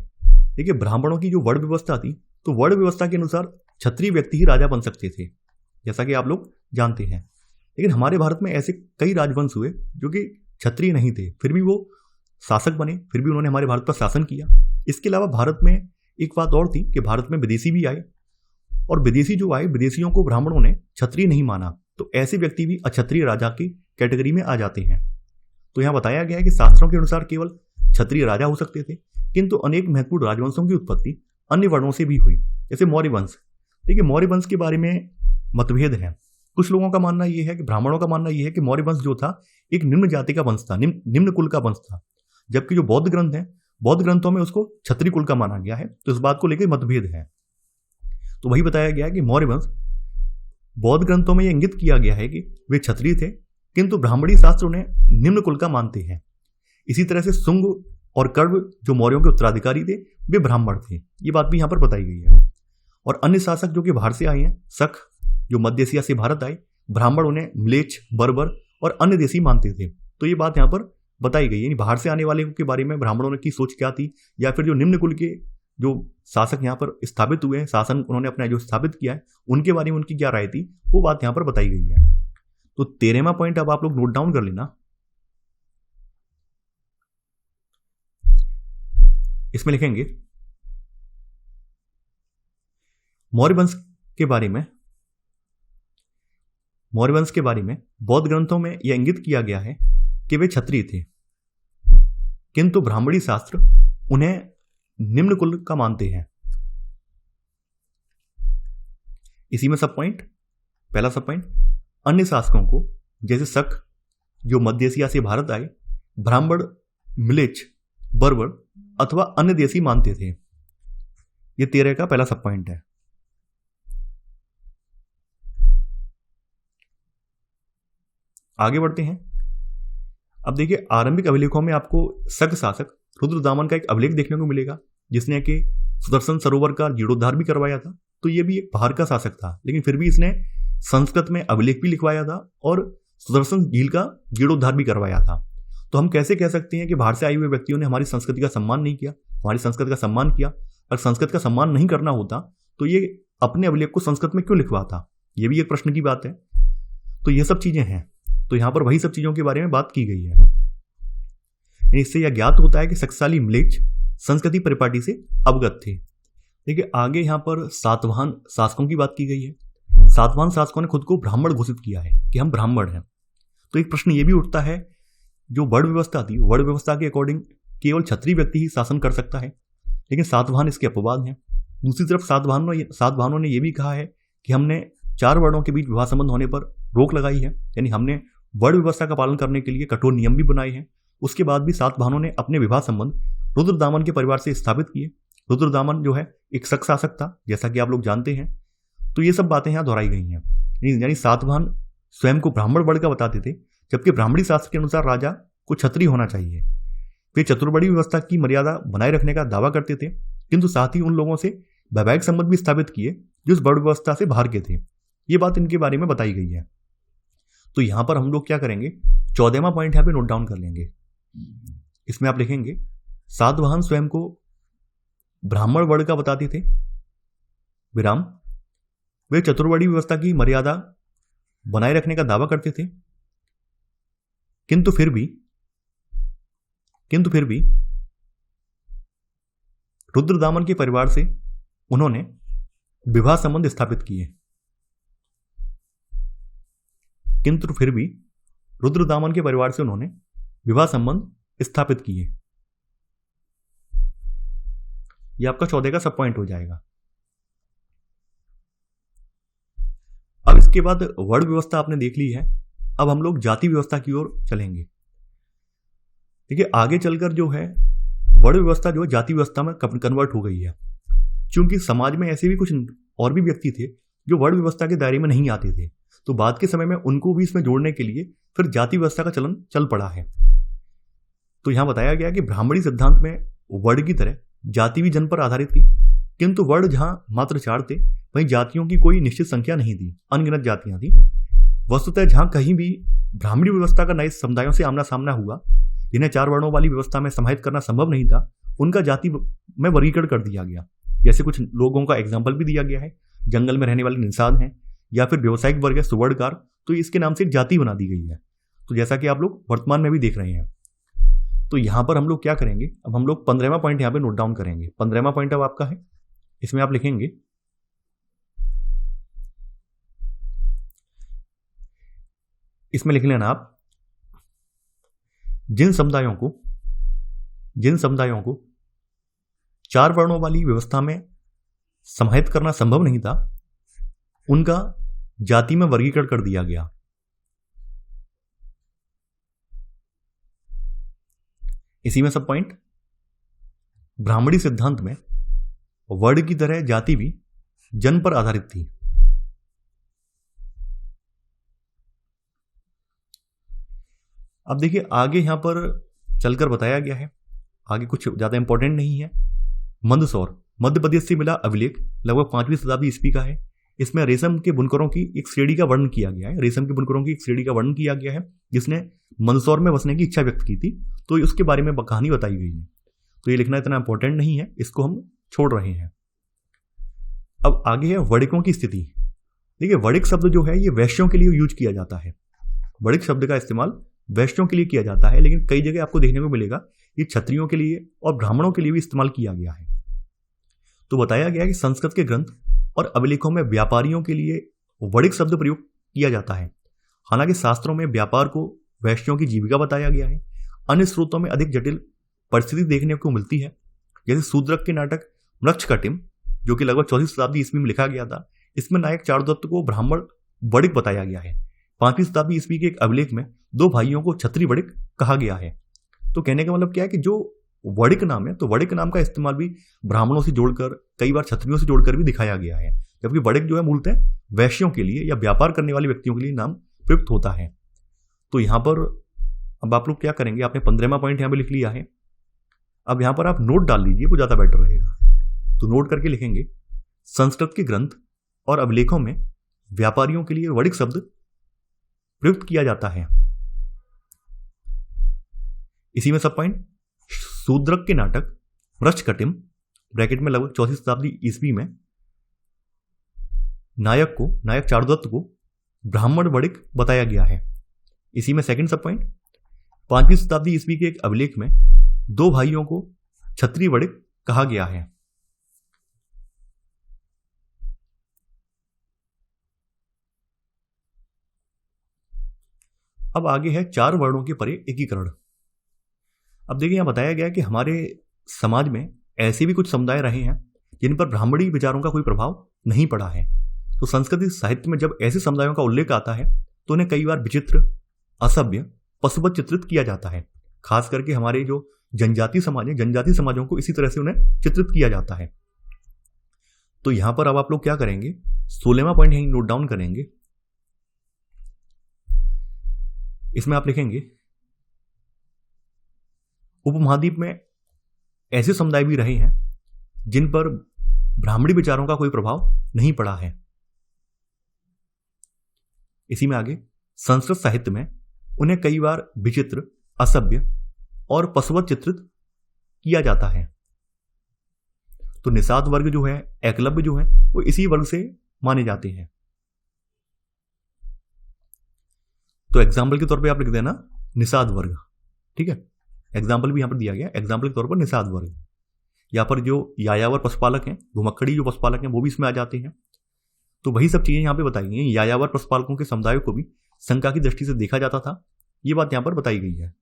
देखिए ब्राह्मणों की जो वर्ण व्यवस्था थी, तो वर्ण व्यवस्था के अनुसार क्षत्रिय व्यक्ति ही राजा बन सकते थे, जैसा कि आप लोग जानते हैं। लेकिन हमारे भारत में ऐसे कई राजवंश हुए जो कि क्षत्रिय नहीं थे, फिर भी वो शासक बने, फिर भी उन्होंने हमारे भारत पर शासन किया। इसके अलावा भारत में एक बात और थी कि भारत में विदेशी भी आए, और विदेशी जो आए, विदेशियों को ब्राह्मणों ने क्षत्रिय नहीं माना, तो ऐसे व्यक्ति भी अक्षत्रिय राजा की कैटेगरी में आ जाते हैं। तो यहाँ बताया गया है कि शास्त्रों के अनुसार केवल क्षत्रिय राजा हो सकते थे, किंतु अनेक महत्वपूर्ण राजवंशों की उत्पत्ति अन्य वर्णों से भी हुई, जैसे मौर्य वंश। देखिए मौर्य वंश के बारे में मतभेद है। कुछ लोगों का मानना यह है कि ब्राह्मणों का मानना यह है कि मौर्य वंश जो था एक निम्न जाति का वंश था, निम्न कुल का वंश था, जबकि जो बौद्ध ग्रंथ है, बौद्ध ग्रंथों में उसको क्षत्रिय कुल का माना गया है। तो इस बात को लेकर मतभेद है। तो वही बताया गया है कि मौर्य वंश, बौद्ध ग्रंथों में यह इंगित किया गया है कि वे क्षत्रिय थे, किंतु ब्राह्मणी शास्त्र उन्हें निम्न कुल का मानते हैं। इसी तरह से शुंग और कण्व जो मौर्यों के उत्तराधिकारी थे वे ब्राह्मण थे। ये बात भी यहाँ पर बताई गई है। और अन्य शासक जो कि बाहर से आए हैं, शक जो मध्य एशिया से भारत आए, ब्राह्मण उन्हें म्लेच्छ, बर्बर और अन्य देशी मानते थे। तो ये बात यहाँ पर बताई गई है। बाहर से आने वाले के बारे में ब्राह्मणों की सोच क्या थी, या फिर जो निम्न कुल के जो शासक यहाँ पर स्थापित हुए हैं, शासन उन्होंने अपना जो स्थापित किया है, उनके बारे में उनकी क्या राय थी, वो बात यहाँ पर बताई गई है। तो 13वां पॉइंट अब आप लोग नोट डाउन कर लेना। इसमें लिखेंगे मौर्य वंश के बारे में। मौर्य वंश के बारे में बौद्ध ग्रंथों में यह इंगित किया गया है कि वे क्षत्रिय थे, किंतु ब्राह्मणी शास्त्र उन्हें निम्न कुल का मानते हैं। इसी में सब पॉइंट, पहला सब पॉइंट, अन्य शासकों को जैसे शक जो मध्य एशिया से भारत आए, ब्राह्मण, म्लेच्छ, बर्बर अथवा अन्य देशी मानते थे। ये 13 का पहला सब पॉइंट है। आगे बढ़ते हैं। अब देखिए, आरंभिक अभिलेखों में आपको शक शासक रुद्रदामन का एक अभिलेख देखने को मिलेगा, जिसने कि सुदर्शन सरोवर का जीर्णोद्धार भी करवाया था। तो ये भी एक बाहर का शासक था, लेकिन फिर भी इसने संस्कृत में अभिलेख भी लिखवाया था और सुदर्शन झील का जीर्णोद्धार भी करवाया था। तो हम कैसे कह सकते हैं कि बाहर से आए हुए व्यक्तियों ने हमारी संस्कृति का सम्मान नहीं किया? हमारी संस्कृति का सम्मान किया। अगर संस्कृत का सम्मान नहीं करना होता तो ये अपने अभिलेख को संस्कृत में क्यों लिखवाता? ये भी एक प्रश्न की बात है। तो ये सब चीजें हैं। तो यहां पर वही सब चीजों के बारे में बात की गई है। इससे यह ज्ञात होता है कि शक्तिशाली म्लेच्छ संस्कृति परिपाटी से अवगत थे। देखिए, आगे यहां पर सातवाहन शासकों की बात की गई है। सातवाहन शासकों ने खुद को ब्राह्मण घोषित किया है कि हम ब्राह्मण हैं। तो एक प्रश्न ये भी उठता है, जो वर्ण व्यवस्था थी, वर्ण व्यवस्था के अकॉर्डिंग केवल क्षत्रिय व्यक्ति ही शासन कर सकता है, लेकिन सातवाहन इसके अपवाद हैं। दूसरी तरफ सातवाहनों ने यह भी कहा है कि हमने 4 वर्णों के बीच विवाह संबंध होने पर रोक लगाई है, यानी हमने वर्ण व्यवस्था का पालन करने के लिए कठोर नियम भी बनाए हैं। उसके बाद भी सातवाहनों ने अपने विवाह संबंध रुद्रदामन के परिवार से स्थापित किए। रुद्रदामन जो है एक शक शासक था, जैसा कि आप लोग जानते हैं। तो ये सब बातें यहाँ दोहराई गई हैं। यानी सातवाहन स्वयं को ब्राह्मण वर्ण का बताते थे, जबकि ब्राह्मणी शास्त्र के अनुसार राजा को क्षत्रिय होना चाहिए। वे चतुर्वर्णी व्यवस्था की मर्यादा बनाए रखने का दावा करते थे, किंतु साथ ही उन लोगों से वैवाहिक संबंध भी स्थापित किए जो इस वर्ण व्यवस्था से बाहर के थे। ये बात इनके बारे में बताई गई है। तो यहां पर हम लोग क्या करेंगे, 14वां पॉइंट यहां पे नोट डाउन कर लेंगे। इसमें आप लिखेंगे सातवाहन स्वयं को ब्राह्मण वर्ण का बताते थे, विराम, वे चतुर्वर्णी व्यवस्था की मर्यादा बनाए रखने का दावा करते थे, किंतु फिर भी रुद्रदामन के परिवार से उन्होंने विवाह संबंध स्थापित किए। किंतु फिर भी रुद्रदामन के परिवार से उन्होंने विवाह संबंध स्थापित किए। यह आपका 14 का सब पॉइंट हो जाएगा। अब इसके बाद वर्ण व्यवस्था आपने देख ली है। अब हम लोग जाति व्यवस्था की ओर चलेंगे। देखिए, आगे चलकर जो है वर्ण व्यवस्था जो है जाति व्यवस्था में कन्वर्ट हो गई है, क्योंकि समाज में ऐसे भी कुछ और भी व्यक्ति थे जो वर्ण व्यवस्था के दायरे में नहीं आते थे। तो बाद के समय में उनको भी इसमें जोड़ने के लिए फिर जाति व्यवस्था का चलन चल पड़ा है। तो यहां बताया गया कि ब्राह्मणी सिद्धांत में वर्ण की तरह जाति भी जन पर आधारित थी, किंतु वर्ण जहां मात्र 4 थे, वहीं जातियों की कोई निश्चित संख्या नहीं थी, अनगिनत जातियां थी। वस्तुतः जहां कहीं भी ब्राह्मणी व्यवस्था का नए समुदायों से आमना सामना हुआ, जिन्हें 4 वर्णों वाली व्यवस्था में समाहित करना संभव नहीं था, उनका जाति में वर्गीकरण कर दिया गया। जैसे कुछ लोगों का एग्जाम्पल भी दिया गया है, जंगल में रहने वाले इंसान हैं, या फिर व्यवसायिक वर्ग है सुवर्णकार, तो इसके नाम से एक जाति बना दी गई है। तो जैसा कि आप लोग वर्तमान में भी देख रहे हैं। तो यहां पर हम लोग क्या करेंगे, अब हम लोग 15वां पॉइंट यहां पे नोट डाउन करेंगे। 15वां पॉइंट अब आपका है, इसमें आप लिखेंगे इसमें लिख लेना आप, जिन समुदायों को 4 वर्णों वाली व्यवस्था में समाहित करना संभव नहीं था, उनका जाति में वर्गीकरण कर दिया गया। इसी में सब पॉइंट, ब्राह्मणी सिद्धांत में वर्ण की तरह जाति भी जन पर आधारित थी। अब देखिए, आगे यहां पर चलकर बताया गया है आगे कुछ ज़्यादा इंपॉर्टेंट नहीं है। मंदसौर मध्य प्रदेश से मिला अभिलेख लगभग 5वीं शताब्दी ईस्वी का है। इसमें रेशम के बुनकरों की एक श्रेणी का वर्णन किया गया है। रेशम के बुनकरों की एक श्रेणी का वर्णन किया गया है जिसने मंदसौर में बसने की इच्छा व्यक्त की थी, तो उसके बारे में कहानी बताई गई है। तो ये लिखना इतना इंपॉर्टेंट नहीं है, इसको हम छोड़ रहे हैं। अब आगे है वणिकों की स्थिति। देखिए, वणिक शब्द जो है ये वैश्यों के लिए यूज किया जाता है। वणिक शब्द का इस्तेमाल वैश्यों के लिए किया जाता है, लेकिन कई जगह आपको देखने को मिलेगा ये क्षत्रियों के लिए और ब्राह्मणों के लिए भी इस्तेमाल किया गया है। तो बताया गया है कि संस्कृत के ग्रंथ और अभिलेखों में व्यापारियों के लिए वणिक शब्द प्रयोग किया जाता है। हालांकि शास्त्रों में व्यापार को वैश्यों की जीविका बताया गया है। अन्य स्रोतों में अधिक जटिल परिस्थिति देखने को मिलती है, जैसे शूद्रक के नाटक मृक्षकटिम जो कि लगभग 4वीं शताब्दी ईस्वी में लिखा गया था। इसमें नायक चारुदत्त को ब्राह्मण वणिक बताया गया है। 5वीं शताब्दी ईस्वी के एक अभिलेख में 2 भाइयों को क्षत्रिय वणिक कहा गया है। तो कहने का मतलब क्या है कि जो वणिक नाम है, तो वणिक नाम का इस्तेमाल भी ब्राह्मणों से जोड़कर, कई बार क्षत्रियों से जोड़कर भी दिखाया गया है, जबकि वणिक जो है मूलतः वैश्यों के लिए या व्यापार करने वाले व्यक्तियों के लिए नाम प्रयुक्त होता है। तो यहां पर अब आप लोग क्या करेंगे, आपने 15वां पॉइंट यहां पे लिख लिया है। अब यहां पर आप नोट डाल लीजिए, वो ज्यादा बेटर रहेगा। तो नोट करके लिखेंगे, संस्कृत के ग्रंथ और अभिलेखों में व्यापारियों के लिए वणिक शब्द प्रयुक्त किया जाता है। इसी में सब पॉइंट, शूद्रक के नाटक मृक्षकटिम ब्रैकेट में लगभग 4वीं शताब्दी ईस्वी में नायक चारुदत्त को ब्राह्मण वणिक बताया गया है। इसी में सेकंड सब पॉइंट, 5वीं शताब्दी ईस्वी के एक अभिलेख में 2 भाइयों को क्षत्रिय वणिक कहा गया है। अब आगे है 4 वर्णों के परे एकीकरण। अब देखिए, यहां बताया गया है कि हमारे समाज में ऐसे भी कुछ समुदाय रहे हैं जिन पर ब्राह्मणी विचारों का कोई प्रभाव नहीं पड़ा है। तो संस्कृत साहित्य में जब ऐसे समुदायों का उल्लेख आता है तो उन्हें कई बार विचित्र, असभ्य, पशुवत चित्रित किया जाता है। खास करके हमारे जो जनजातीय समाज है, जनजातीय समाजों को इसी तरह से उन्हें चित्रित किया जाता है। तो यहां पर अब आप लोग क्या करेंगे, 16वां पॉइंट यहीं नोट डाउन करेंगे। इसमें आप लिखेंगे, उपमहाद्वीप में ऐसे समुदाय भी रहे हैं जिन पर ब्राह्मणी विचारों का कोई प्रभाव नहीं पड़ा है। इसी में आगे, संस्कृत साहित्य में उन्हें कई बार विचित्र, असभ्य और पशुवत चित्रित किया जाता है। तो निषाद वर्ग जो है, एकलव्य जो है, वो इसी वर्ग से माने जाते हैं। तो एग्जाम्पल के तौर पे आप लिख देना निषाद वर्ग, ठीक है। एग्जाम्पल भी यहां पर दिया गया, एग्जाम्पल के तौर पर निषाद वर्ग। यहाँ पर जो यायावर पशुपालक हैं, घुमक्कड़ी जो पशुपालक हैं, वो भी इसमें आ जाते हैं। तो वही सब चीजें यहाँ पे बताई गई हैं। यायावर पशुपालकों के समुदाय को भी शंका की दृष्टि से देखा जाता था, ये बात यहाँ पर बताई गई है।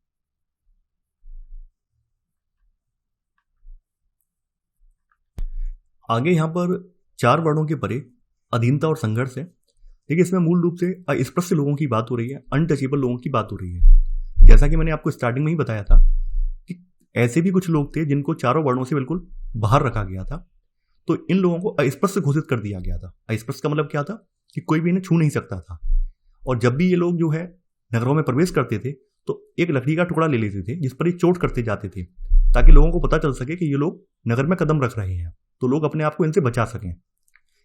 आगे यहाँ पर 4 वर्णों के परे अधीनता और संघर्ष है। देखिए, इसमें मूल रूप से अस्पृश्य लोगों की बात हो रही है, अनटचेबल लोगों की बात हो रही है। जैसा कि मैंने आपको स्टार्टिंग में ही बताया था कि ऐसे भी कुछ लोग थे जिनको चारों वर्णों से बिल्कुल बाहर रखा गया था। तो इन लोगों को अस्पृश्य घोषित कर दिया गया था। अस्पृश्य का मतलब क्या था कि कोई भी इन्हें छू नहीं सकता था। और जब भी ये लोग जो है नगरों में प्रवेश करते थे तो एक लकड़ी का टुकड़ा ले लेते थे जिस पर ये चोट करते जाते थे, ताकि लोगों को पता चल सके कि ये लोग नगर में कदम रख रहे हैं, तो लोग अपने आप को इनसे बचा सकें।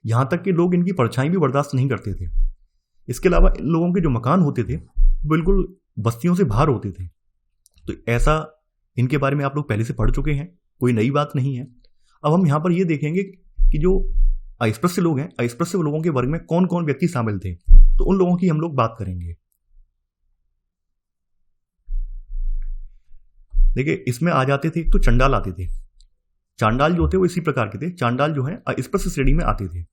यहां तक कि लोग इनकी परछाई भी बर्दाश्त नहीं करते थे। इसके अलावा इन लोगों के जो मकान होते थे बिल्कुल बस्तियों से बाहर होते थे। तो ऐसा इनके बारे में आप लोग पहले से पढ़ चुके हैं, कोई नई बात नहीं है। अब हम यहां पर ये देखेंगे कि जो अस्पृश्य लोग हैं, अस्पृश्य लोगों के वर्ग में कौन कौन व्यक्ति शामिल थे, तो उन लोगों की हम लोग बात करेंगे। देखिए, इसमें आ जाते थे, तो चंडाल आते थे। चांडाल जो थे वो इसी प्रकार के थे। चांडाल जो है अस्पृश्य श्रेणी में आते थे।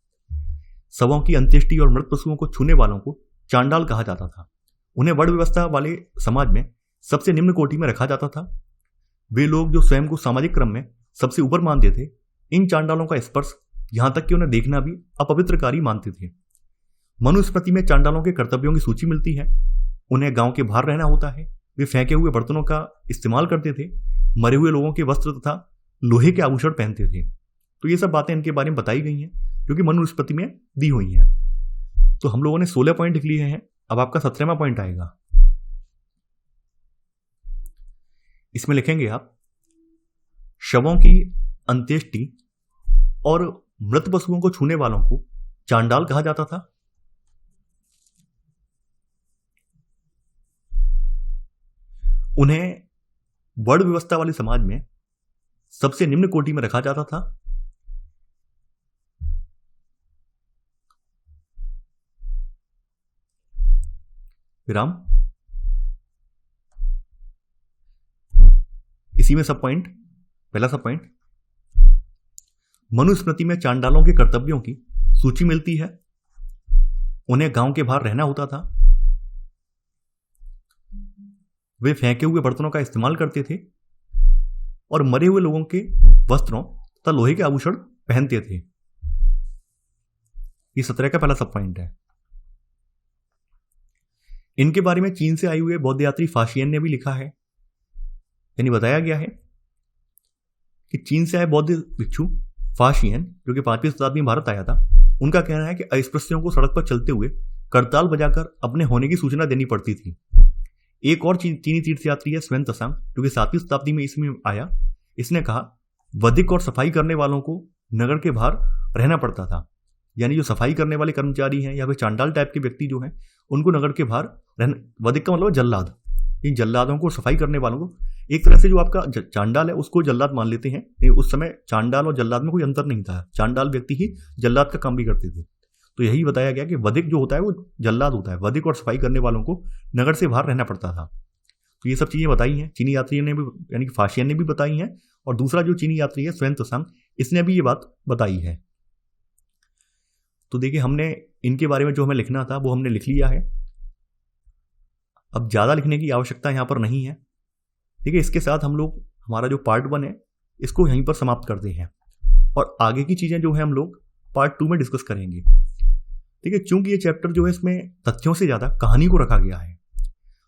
शवों की अंत्येष्टि और मृत पशुओं को छूने वालों को चांडाल कहा जाता था। उन्हें वर्ण व्यवस्था वाले समाज में सबसे निम्न कोटि में रखा जाता था। वे लोग जो स्वयं को सामाजिक क्रम में सबसे ऊपर मानते थे, इन चांडालों का स्पर्श, यहां तक कि उन्हें देखना भी अपवित्रकारी मानते थे। मनुस्मृति में चांडालों के कर्तव्यों की सूची मिलती है। उन्हें गांव के बाहर रहना होता है। वे फेंके हुए बर्तनों का इस्तेमाल करते थे। मरे हुए लोगों के वस्त्र तथा लोहे के आभूषण पहनते थे। तो ये सब बातें इनके बारे में बताई गई हैं जो कि मनुस्मृति में दी हुई हैं। तो हम लोगों ने 16 पॉइंट लिख लिए हैं। अब आपका 17वां पॉइंट आएगा। इसमें लिखेंगे आप, शवों की अंत्येष्टि और मृत पशुओं को छूने वालों को चांडाल कहा जाता था। उन्हें वर्ण व्यवस्था वाले समाज में सबसे निम्न कोटि में रखा जाता था। विराम। इसी में सब पॉइंट, पहला सब पॉइंट, मनुस्मृति में चांडालों के कर्तव्यों की सूची मिलती है। उन्हें गांव के बाहर रहना होता था। वे फेंके हुए बर्तनों का इस्तेमाल करते थे और मरे हुए लोगों के वस्त्रों तथा लोहे के आभूषण पहनते थे। ये 17 का पहला सब पॉइंट है। इनके बारे में चीन से आए हुए बौद्ध यात्री फाशियन ने भी लिखा है, यानी बताया गया है कि चीन से आए बौद्ध भिक्षु फाशियन, जो कि 5वीं शताब्दी में भारत आया था, उनका कहना है कि अस्पृश्यों को सड़क पर चलते हुए करताल बजाकर अपने होने की सूचना देनी पड़ती थी। एक और चीनी तीर्थयात्री है स्वेन त्सांग, जो कि 7वीं शताब्दी में इसमें आया। इसने कहा वधिक और सफाई करने वालों को नगर के बाहर रहना पड़ता था, यानी जो सफाई करने वाले कर्मचारी हैं या फिर चांडाल टाइप के व्यक्ति जो हैं उनको नगर के बाहर रहना। वधिक का मतलब जल्लाद, इन जल्लादों को, सफाई करने वालों को, एक तरह से जो आपका चांडाल है उसको जल्लाद मान लेते हैं। उस समय चांडाल और जल्लाद में कोई अंतर नहीं था, चांडाल व्यक्ति ही जल्लाद का काम भी करते थे। तो यही बताया गया कि वधिक जो होता है वो जल्लाद होता है। वधिक और सफाई करने वालों को नगर से बाहर रहना पड़ता था। तो ये सब चीजें बताई हैं चीनी यात्री ने भी, यानी कि फाशियन ने भी बताई हैं, और दूसरा जो चीनी यात्री है स्वेन त्सांग, इसने भी ये बात बताई है। तो देखिए, हमने इनके बारे में जो हमें लिखना था वो हमने लिख लिया है। अब ज्यादा लिखने की आवश्यकता यहाँ पर नहीं है। ठीक है, इसके साथ हम लोग हमारा जो पार्ट 1 है इसको यहीं पर समाप्त करते हैं, और आगे की चीजें जो है हम लोग पार्ट 2 में डिस्कस करेंगे। ठीक है, चूंकि ये चैप्टर जो है इसमें तथ्यों से ज्यादा कहानी को रखा गया है,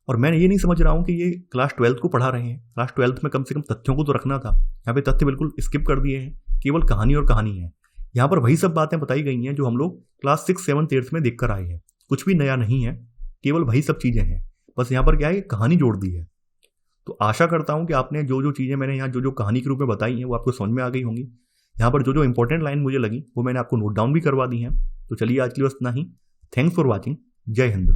और मैं ये नहीं समझ रहा हूं कि ये क्लास 12th को पढ़ा रहे हैं। क्लास 12th में कम से कम तथ्यों को तो रखना था, यहाँ पे तथ्य बिल्कुल स्किप कर दिए हैं, केवल कहानी और कहानी है। यहाँ पर वही सब बातें बताई गई हैं जो हम लोग क्लास 6, 7, 8 में देख कर आए हैं। कुछ भी नया नहीं है, केवल वही सब चीजें हैं, बस यहाँ पर क्या है, कहानी जोड़ दी है। तो आशा करता हूँ कि आपने जो जो चीजें मैंने यहाँ जो कहानी के रूप में बताई हैं वो आपको समझ में आ गई होंगी। यहाँ पर जो इंपॉर्टेंट लाइन मुझे लगी वो मैंने आपको नोट डाउन भी करवा दी है। तो चलिए, आज के लिए बस इतना ही। Thanks for watching. जय हिंद।